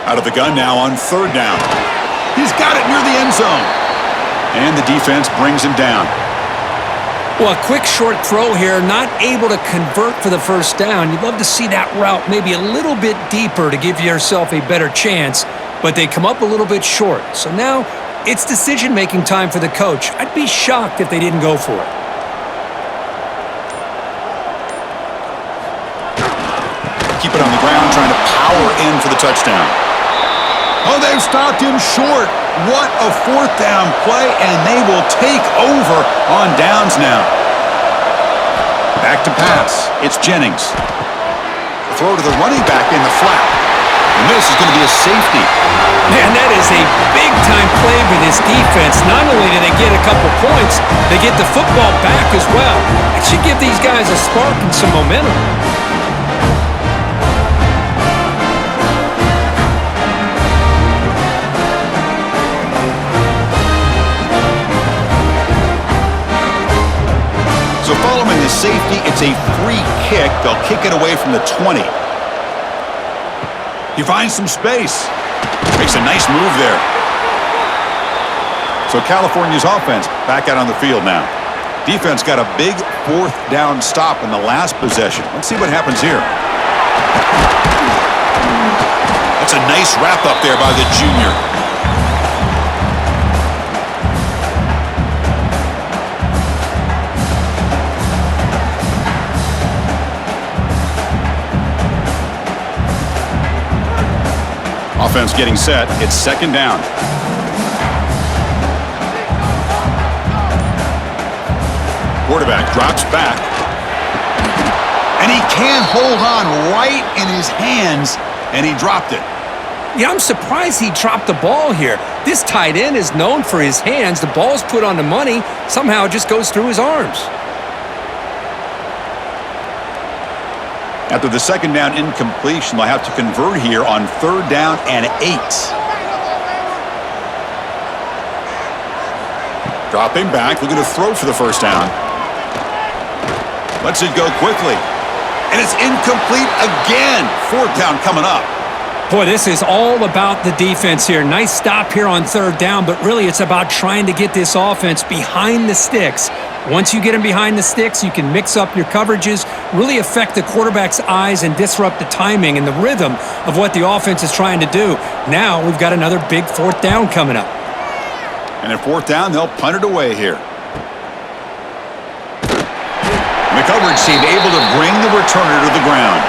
Out of the gun now on 3rd down. He's got it near the end zone. And the defense brings him down. Well, a quick short throw here, not able to convert for the 1st down. You'd love to see that route maybe a little bit deeper to give yourself a better chance, but they come up a little bit short. So now it's decision-making time for the coach. I'd be shocked if they didn't go for it. Keep it on the ground, trying to power in for the touchdown. Oh, they've stopped him short. What a 4th down play, and they will take over on downs now. Back to pass. It's Jennings. A throw to the running back in the flat. And this is going to be a safety. Man, that is a big-time play for this defense. Not only do they get a couple points, they get the football back as well. It should give these guys a spark and some momentum. So following the safety, it's a free kick. They'll kick it away from the 20. He finds some space. Makes a nice move there. So California's offense back out on the field now. Defense got a big fourth down stop in the last possession. Let's see what happens here. That's a nice wrap up there by the junior. Offense getting set. It's second down. Quarterback drops back. And he can't hold on right in his hands, and he dropped it. Yeah, I'm surprised he dropped the ball here. This tight end is known for his hands. The ball's put on the money. Somehow it just goes through his arms. After the second down incompletion, they'll have to convert here on third down and 8. Dropping back, looking to throw for the first down. Lets it go quickly. And it's incomplete again. Fourth down coming up. Boy, this is all about the defense here. Nice stop here on third down, but really it's about trying to get this offense behind the sticks. Once you get them behind the sticks, you can mix up your coverages, really affect the quarterback's eyes and disrupt the timing and the rhythm of what the offense is trying to do. Now we've got another big fourth down coming up. And at fourth down, they'll punt it away here. The coverage team able to bring the returner to the ground.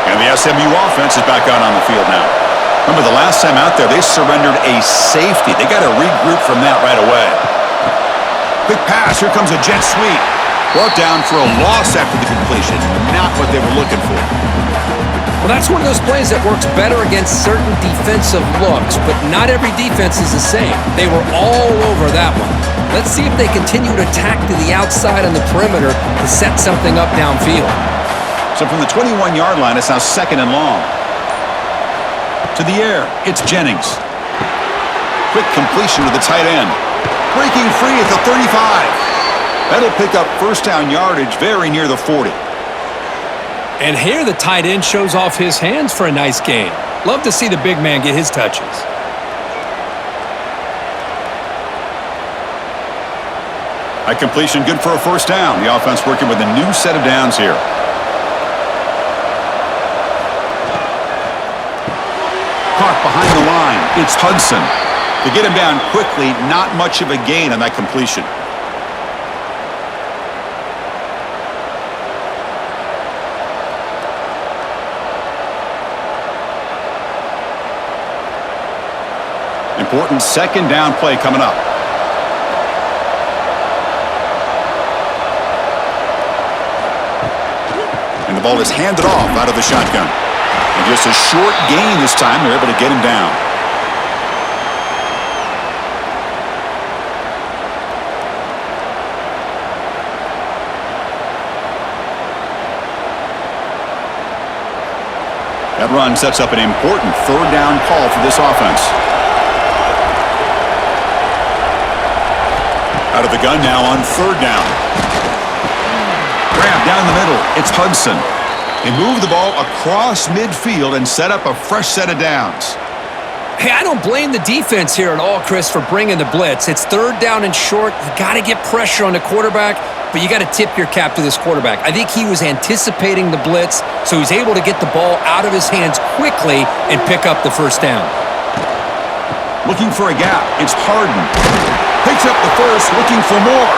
And the SMU offense is back out on the field now. Remember, the last time out there, they surrendered a safety. They got to regroup from that right away. Quick pass. Here comes a jet sweep. Brought down for a loss after the completion. Not what they were looking for. Well, that's one of those plays that works better against certain defensive looks, but not every defense is the same. They were all over that one. Let's see if they continue to attack to the outside on the perimeter to set something up downfield. So from the 21-yard line, it's now second and long. To the air, it's Jennings. Quick completion to the tight end. Breaking free at the 35. That'll pick up first down yardage very near the 40. And here the tight end shows off his hands for a nice gain. Love to see the big man get his touches. That completion good for a first down. The offense working with a new set of downs here. Caught behind the line. It's Hudson. To get him down quickly, not much of a gain on that completion. Important second down play coming up. And the ball is handed off out of the shotgun. And just a short gain this time, they're able to get him down. That run sets up an important third down call for this offense. Out of the gun now on third down. Grab down the middle. It's Hudson. They move the ball across midfield and set up a fresh set of downs. Hey, I don't blame the defense here at all, Chris, for bringing the blitz. It's third down and short. You got to get pressure on the quarterback, but you got to tip your cap to this quarterback. I think he was anticipating the blitz, so he's able to get the ball out of his hands quickly and pick up the first down. Looking for a gap. It's Harden. Picks up the first, looking for more.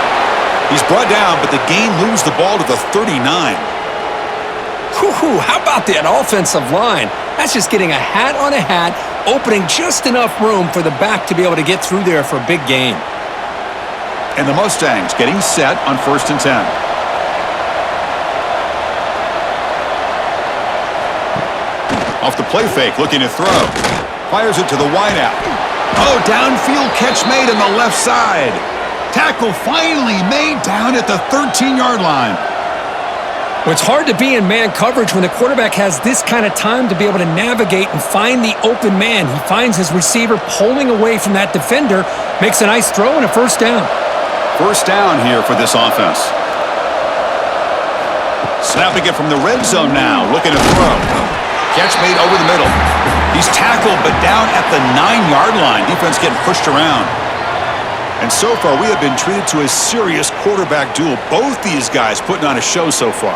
He's brought down, but the gain moves the ball to the 39. Whew, how about that offensive line? That's just getting a hat on a hat, opening just enough room for the back to be able to get through there for a big gain. And the Mustangs getting set on 1st and 10. Off the play fake, looking to throw. Fires it to the wideout. Oh, downfield catch made on the left side. Tackle finally made down at the 13-yard line. Well, it's hard to be in man coverage when the quarterback has this kind of time to be able to navigate and find the open man. He finds his receiver pulling away from that defender, makes a nice throw and a first down. First down here for this offense. Snapping it from the red zone now, looking to throw. Catch made over the middle. He's tackled, but down at the 9-yard line. Defense getting pushed around. And so far, we have been treated to a serious quarterback duel. Both these guys putting on a show so far.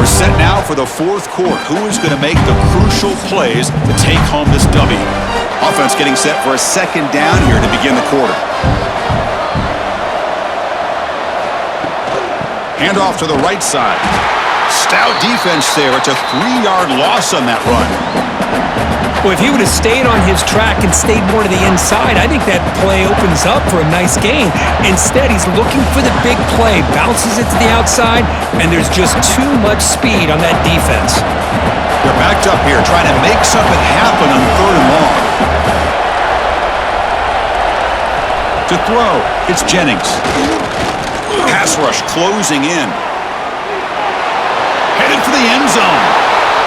We're set now for the fourth quarter. Who is going to make the crucial plays to take home this W? Offense getting set for a second down here to begin the quarter. Handoff to the right side. Stout defense there. It's a 3-yard loss on that run. Well, if he would have stayed on his track and stayed more to the inside, I think that play opens up for a nice gain. Instead, he's looking for the big play, bounces it to the outside, and there's just too much speed on that defense. They're backed up here trying to make something happen on 3rd and long. To throw, it's Jennings. Pass rush closing in. Headed for the end zone.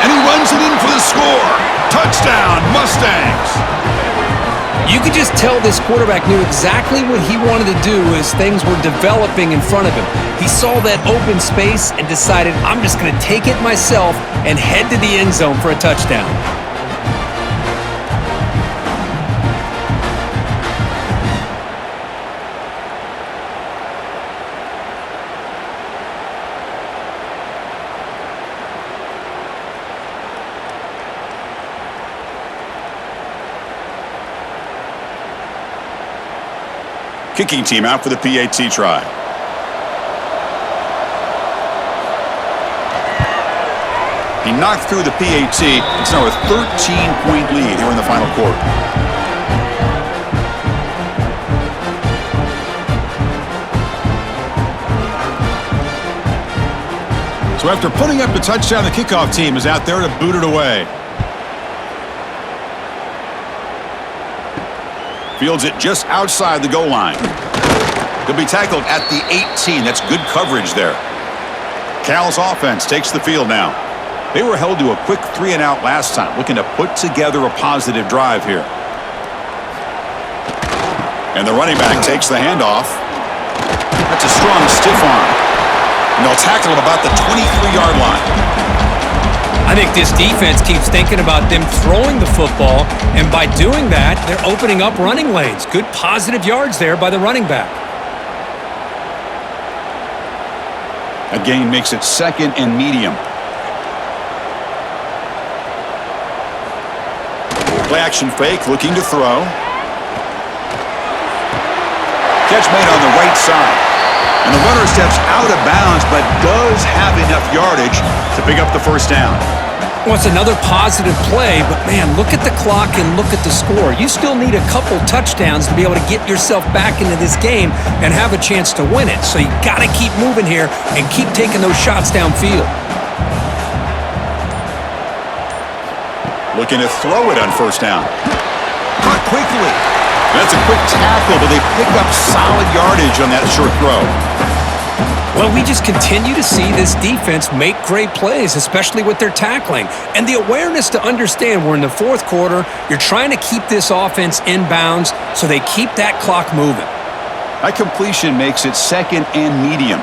And he runs it in for the score. Touchdown, Mustangs. You could just tell this quarterback knew exactly what he wanted to do as things were developing in front of him. He saw that open space and decided, I'm just going to take it myself and head to the end zone for a touchdown. Kicking team out for the PAT try. He knocked through the PAT. It's now a 13-point lead here in the final quarter. So after putting up the touchdown, the kickoff team is out there to boot it away. Fields it just outside the goal line. He'll be tackled at the 18. That's good coverage there. Cal's offense takes the field now. They were held to a quick 3-and-out last time, looking to put together a positive drive here. And the running back takes the handoff. That's a strong stiff arm. And they'll tackle him about the 23-yard line. I think this defense keeps thinking about them throwing the football, and by doing that, they're opening up running lanes. Good positive yards there by the running back. A gain makes it 2nd and medium. Play action fake, looking to throw. Catch made on the right side. And the runner steps out of bounds, but does have enough yardage to pick up the first down. Well, it's another positive play, but man, look at the clock and look at the score. You still need a couple touchdowns to be able to get yourself back into this game and have a chance to win it. So you got to keep moving here and keep taking those shots downfield. Looking to throw it on first down. Caught quickly. That's a quick tackle, but they pick up solid yardage on that short throw. Well, we just continue to see this defense make great plays, especially with their tackling. And the awareness to understand we're in the fourth quarter, you're trying to keep this offense in bounds so they keep that clock moving. That completion makes it 2nd and medium.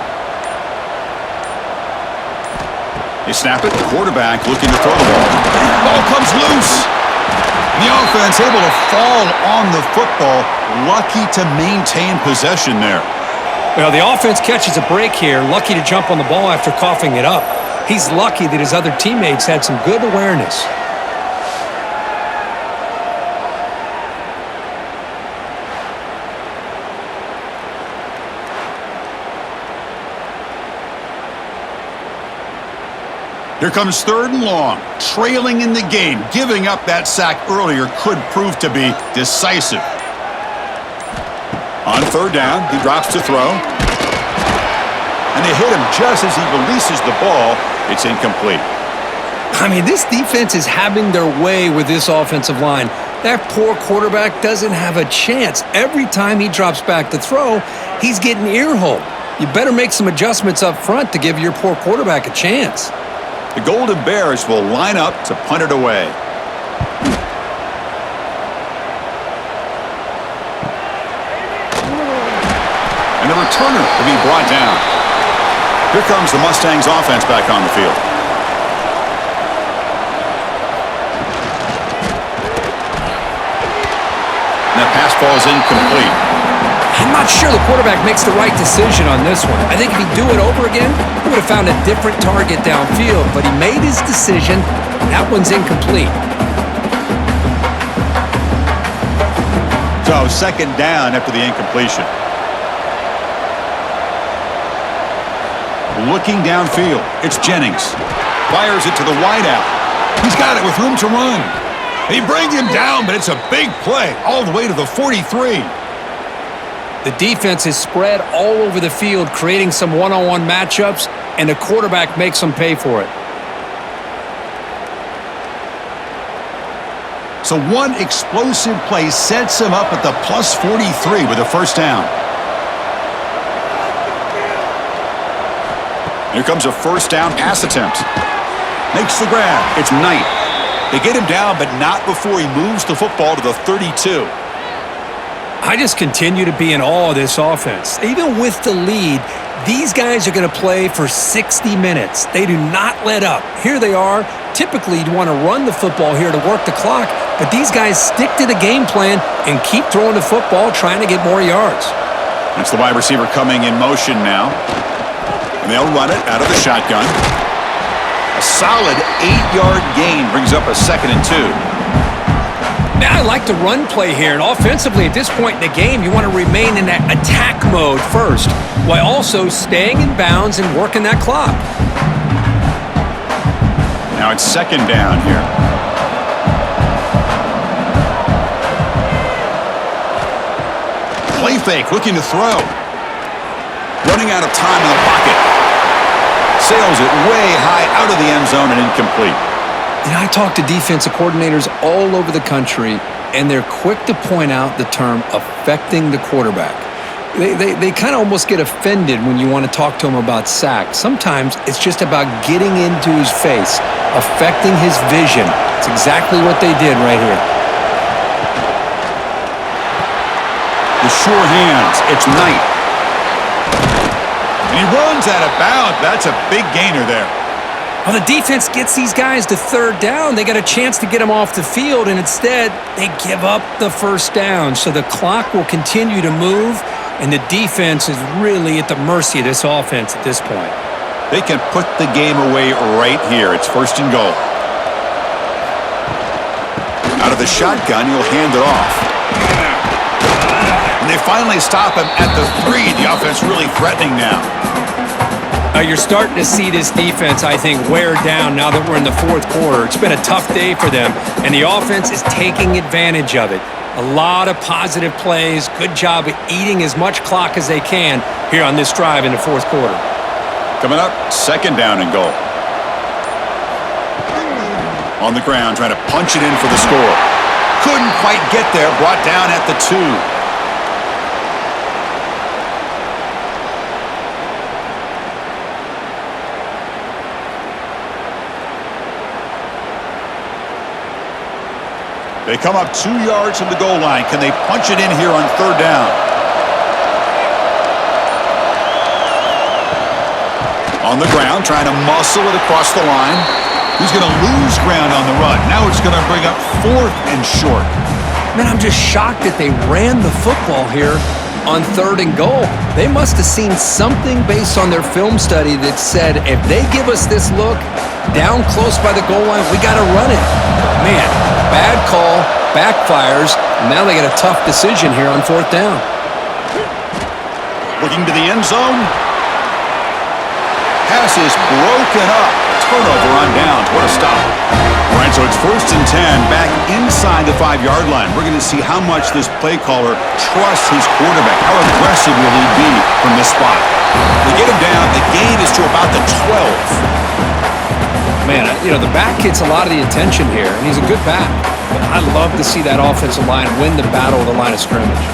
They snap it, the quarterback looking to throw the ball. Ball comes loose. The offense able to fall on the football, lucky to maintain possession there. Well, the offense catches a break here, lucky to jump on the ball after coughing it up. He's lucky that his other teammates had some good awareness. Here comes 3rd and long, trailing in the game. Giving up that sack earlier could prove to be decisive. On 3rd down, he drops to throw. And they hit him just as he releases the ball. It's incomplete. I mean, this defense is having their way with this offensive line. That poor quarterback doesn't have a chance. Every time he drops back to throw, he's getting ear-holed. You better make some adjustments up front to give your poor quarterback a chance. The Golden Bears will line up to punt it away. And the returner to be brought down. Here comes the Mustangs offense back on the field. And that pass ball is incomplete. I'm not sure the quarterback makes the right decision on this one. I think if he'd do it over again, he would have found a different target downfield, but he made his decision. That one's incomplete. So, second down after the incompletion. Looking downfield, it's Jennings. Fires it to the wideout. He's got it with room to run. They bring him down, but it's a big play all the way to the 43. The defense is spread all over the field, creating some one-on-one matchups, and the quarterback makes them pay for it. So one explosive play sets him up at the plus 43 with a first down. Here comes a first down pass attempt. Makes the grab. It's Knight. They get him down, but not before he moves the football to the 32. I just continue to be in awe of this offense. Even with the lead, these guys are going to play for 60 minutes. They do not let up. Here they are. Typically, you'd want to run the football here to work the clock, but these guys stick to the game plan and keep throwing the football, trying to get more yards. That's the wide receiver coming in motion now. And they'll run it out of the shotgun. A solid 8-yard gain brings up a 2nd and 2. Now I like the run play here, and offensively at this point in the game, you want to remain in that attack mode first, while also staying in bounds and working that clock. Now it's 2nd down here. Play fake, looking to throw. Running out of time in the pocket. Sails it way high out of the end zone and incomplete. You know, I talk to defensive coordinators all over the country, and they're quick to point out the term affecting the quarterback. They kind of almost get offended when you want to talk to them about sacks. Sometimes it's just about getting into his face, affecting his vision. It's exactly what they did right here. The sure hands, it's Knight. And he runs out of bounds. That's a big gainer there. Well, the defense gets these guys to 3rd down. They got a chance to get them off the field, and instead they give up the first down. So the clock will continue to move, and the defense is really at the mercy of this offense at this point. They can put the game away right here. It's 1st and goal. Out of the shotgun, he'll hand it off. And they finally stop him at the 3. The offense really threatening now. You're starting to see this defense, I think, wear down now that we're in the 4th quarter. It's been a tough day for them, and the offense is taking advantage of it. A lot of positive plays. Good job of eating as much clock as they can here on this drive in the 4th quarter. Coming up, 2nd down and goal. On the ground, trying to punch it in for the score. Couldn't quite get there, brought down at the 2. They come up 2 yards from the goal line. Can they punch it in here on 3rd down? On the ground, trying to muscle it across the line. He's going to lose ground on the run. Now it's going to bring up 4th and short. Man, I'm just shocked that they ran the football here on 3rd and goal. They must have seen something based on their film study that said, if they give us this look down close by the goal line, we got to run it. Man, bad call, backfires, and now they got a tough decision here on 4th down. Looking to the end zone. Pass is broken up. Turnover on downs. What a stop. All right, so it's 1st and 10 back inside the 5-yard line. We're going to see how much this play caller trusts his quarterback. How aggressive will he be from this spot? They get him down. The gain is to about the 12. Man, you know, the back gets a lot of the attention here, and he's a good back. But I love to see that offensive line win the battle of the line of scrimmage.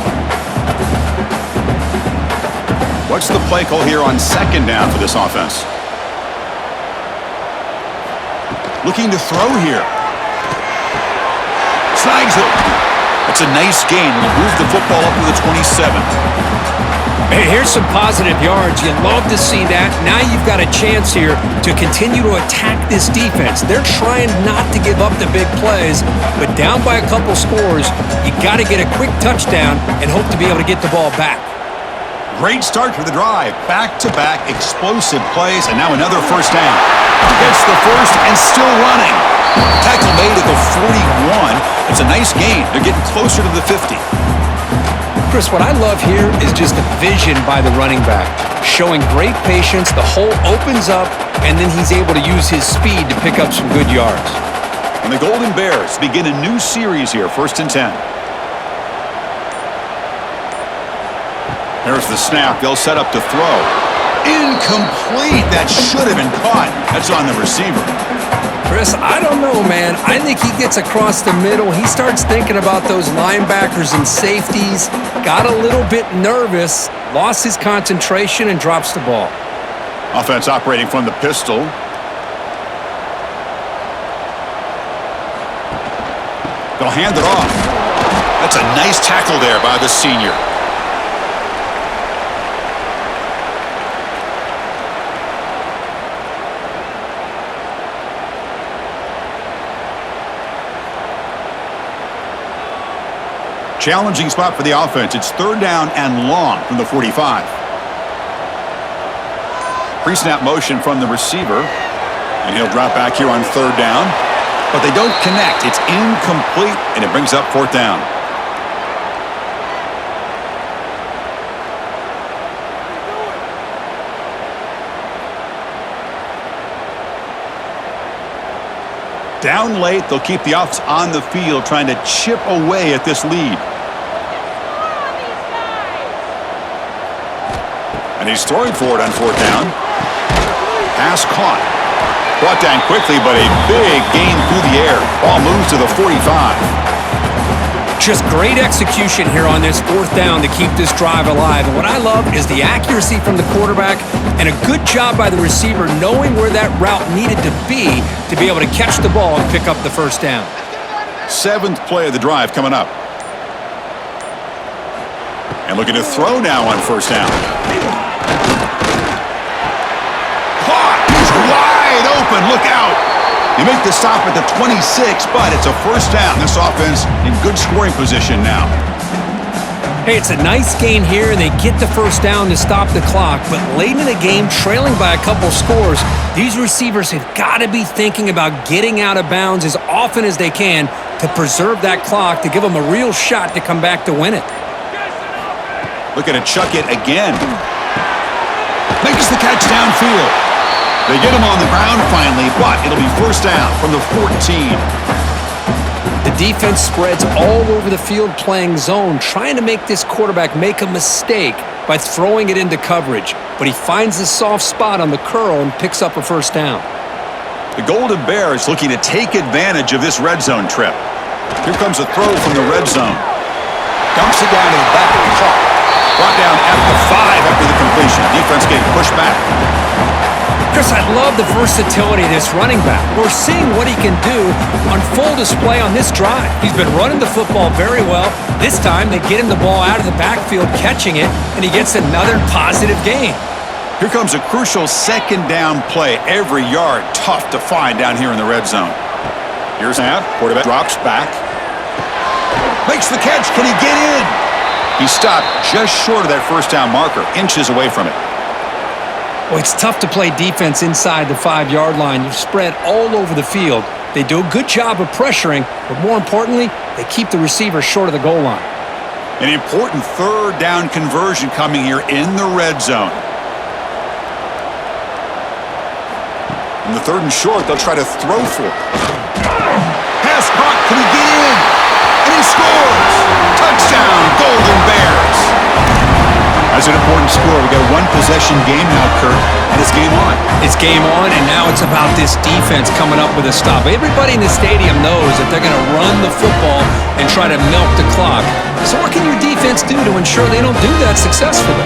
What's the play call here on 2nd down for this offense? Looking to throw here. Snags it. That's a nice gain. We'll move the football up to the 27. Hey, here's some positive yards. You love to see that. Now you've got a chance here to continue to attack this defense. They're trying not to give up the big plays, but down by a couple scores, you got to get a quick touchdown and hope to be able to get the ball back. Great start to the drive. Back-to-back explosive plays, and now another first down. Gets the first and still running. Tackle made at the 41. It's a nice gain. They're getting closer to the 50. Chris, what I love here is just the vision by the running back. Showing great patience, the hole opens up, and then he's able to use his speed to pick up some good yards. And the Golden Bears begin a new series here, 1st and 10. There's the snap. They'll set up to throw. Incomplete. That should have been caught. That's on the receiver. Chris, I don't know, man. I think he gets across the middle. He starts thinking about those linebackers and safeties. Got a little bit nervous, lost his concentration, and drops the ball. Offense operating from the pistol. They'll hand it off. That's a nice tackle there by the senior. Challenging spot for the offense. It's 3rd down and long from the 45. Pre-snap motion from the receiver. And he'll drop back here on 3rd down. But they don't connect. It's incomplete, and it brings up 4th down. Down late, they'll keep the offense on the field, trying to chip away at this lead. And he's throwing for it on 4th down. Pass caught. Brought down quickly, but a big gain through the air. Ball moves to the 45. Just great execution here on this 4th down to keep this drive alive. And what I love is the accuracy from the quarterback and a good job by the receiver knowing where that route needed to be able to catch the ball and pick up the 1st down. 7th play of the drive coming up. And looking to throw now on 1st down. Caught! He's wide open. Look out! They make the stop at the 26, but it's a 1st down. This offense in good scoring position now. Hey, it's a nice gain here, and they get the 1st down to stop the clock. But late in the game, trailing by a couple scores, these receivers have got to be thinking about getting out of bounds as often as they can to preserve that clock, to give them a real shot to come back to win it. Looking to chuck it again. Makes the catch downfield. They get him on the ground finally, but it'll be 1st down from the 14. The defense spreads all over the field playing zone, trying to make this quarterback make a mistake by throwing it into coverage. But he finds the soft spot on the curl and picks up a 1st down. The Golden Bears looking to take advantage of this red zone trip. Here comes a throw from the red zone. Dumps it down to the back. Caught. Brought down at the 5 after the completion. Defense getting pushed back. Chris, I love the versatility of this running back. We're seeing what he can do on full display on this drive. He's been running the football very well. This time, they get him the ball out of the backfield, catching it, and he gets another positive gain. Here comes a crucial 2nd down play. Every yard tough to find down here in the red zone. Here's out. Quarterback drops back. Makes the catch. Can he get in? He stopped just short of that 1st down marker, inches away from it. Well, it's tough to play defense inside the 5-yard line. You're spread all over the field. They do a good job of pressuring, but more importantly, they keep the receiver short of the goal line. An important 3rd down conversion coming here in the red zone. In the 3rd and short, they'll try to throw for it. Pass caught. Can he get in? And he scores! Touchdown, Golden Bears! That's an important score. We got a 1-possession game now, Kurt, and it's game on. It's game on, and now it's about this defense coming up with a stop. Everybody in the stadium knows that they're going to run the football and try to milk the clock. So what can your defense do to ensure they don't do that successfully?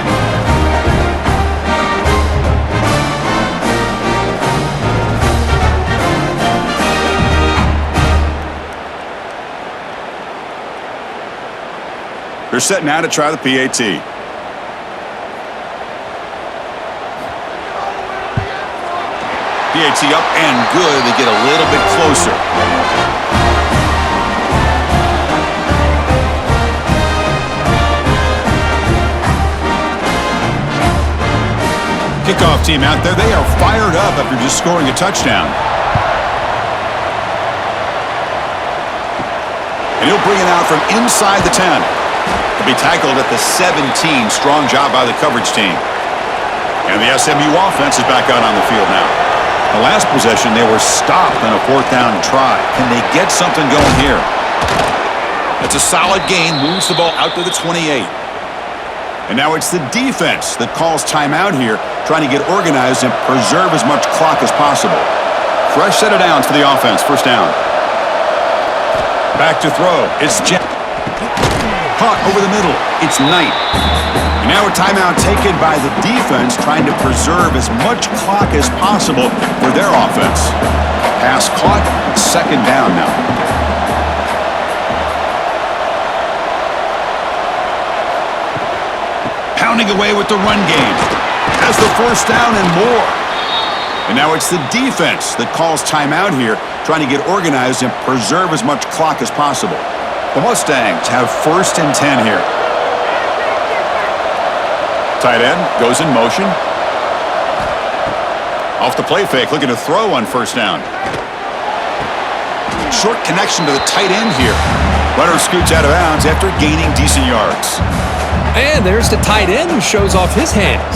They're set now to try the PAT. PAT up and good. They get a little bit closer. Kickoff team out there. They are fired up after just scoring a touchdown. And he'll bring it out from inside the 10. He'll be tackled at the 17. Strong job by the coverage team. And the SMU offense is back out on the field now. The last possession, they were stopped on a 4th down try. Can they get something going here? That's a solid gain. Moves the ball out to the 28. And now it's the defense that calls timeout here, trying to get organized and preserve as much clock as possible. Fresh set of downs for the offense. 1st down. Back to throw. It's Jet. Caught over the middle. It's Knight. And now a timeout taken by the defense, trying to preserve as much clock as possible for their offense. Pass caught. 2nd down now. Pounding away with the run game. Has the 1st down and more. And now it's the defense that calls timeout here, trying to get organized and preserve as much clock as possible. The Mustangs have 1st and 10 here. Tight end goes in motion. Off the play fake, looking to throw on 1st down. Short connection to the tight end here. Runner scoots out of bounds after gaining decent yards. And there's the tight end who shows off his hands.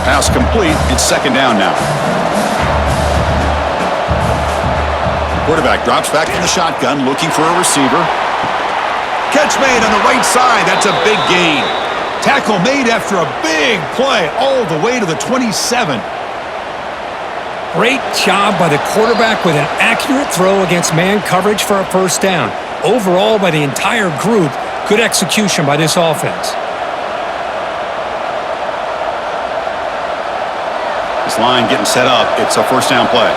Pass complete. It's 2nd down now. Quarterback drops back in the shotgun, looking for a receiver. Catch made on the right side. That's a big gain. Tackle made after a big play all the way to the 27. Great job by the quarterback with an accurate throw against man coverage for a 1st down. Overall, by the entire group, good execution by this offense. This line getting set up. It's a 1st down play.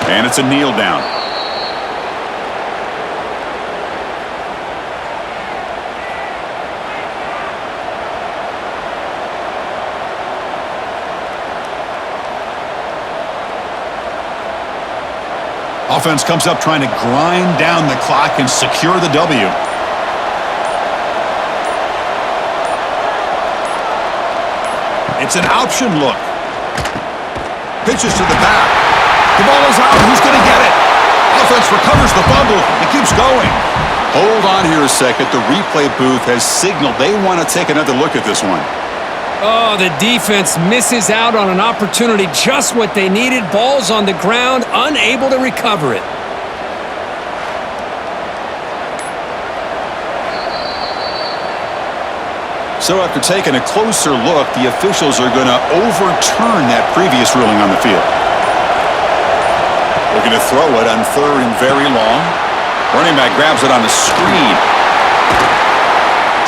And it's a kneel down. Offense comes up trying to grind down the clock and secure the W. It's an option look. Pitches to the back. The ball is out. Who's going to get it? Offense recovers the fumble and keeps going. Hold on here a second. The replay booth has signaled they want to take another look at this one. Oh, the defense misses out on an opportunity, just what they needed. Ball's on the ground, unable to recover it. So after taking a closer look, the officials are going to overturn that previous ruling on the field. Looking to throw it on 3rd and very long. Running back grabs it on the screen.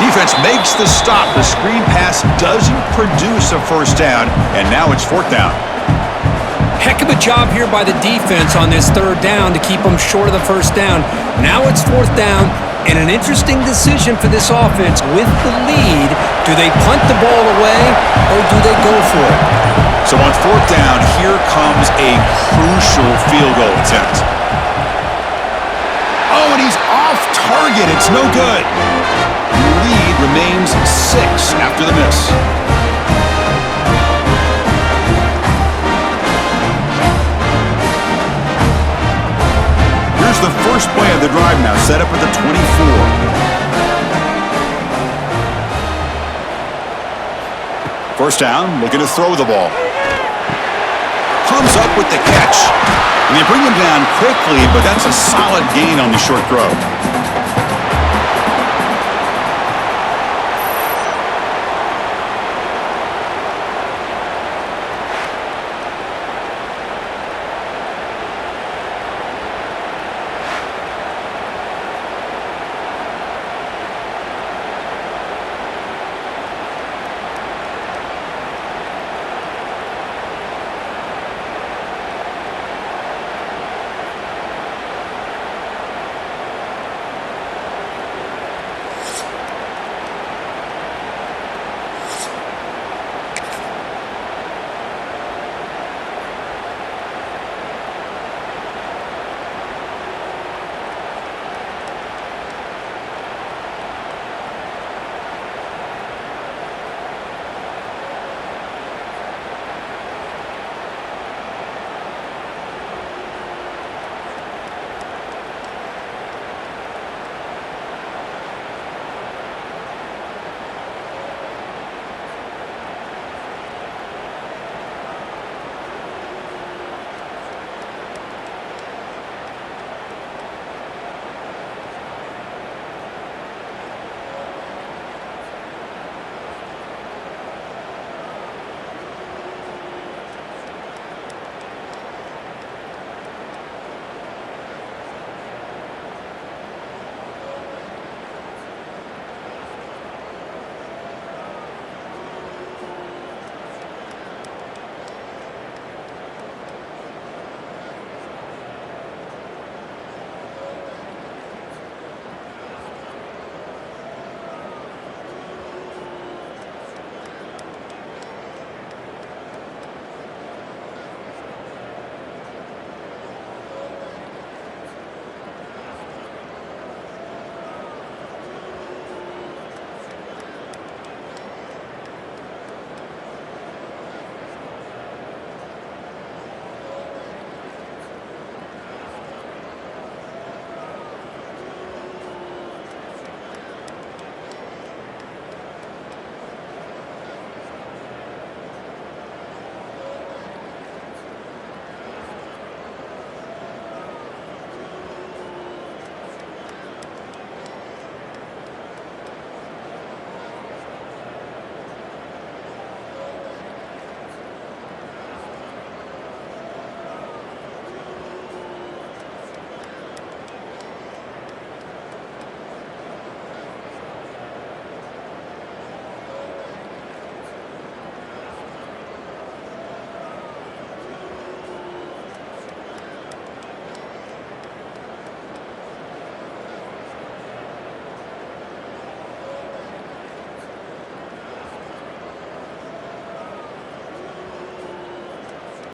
Defense makes the stop. The screen pass doesn't produce a 1st down, and now it's 4th down. Heck of a job here by the defense on this 3rd down to keep them short of the 1st down. Now it's 4th down, and an interesting decision for this offense with the lead. Do they punt the ball away, or do they go for it? So on 4th down, here comes a crucial field goal attempt. Oh, and he's off target. It's no good. The lead remains 6 after the miss. Here's the first play of the drive now, set up at the 24. 1st down, looking to throw the ball. Comes up with the catch. And they bring him down quickly, but that's a solid gain on the short throw.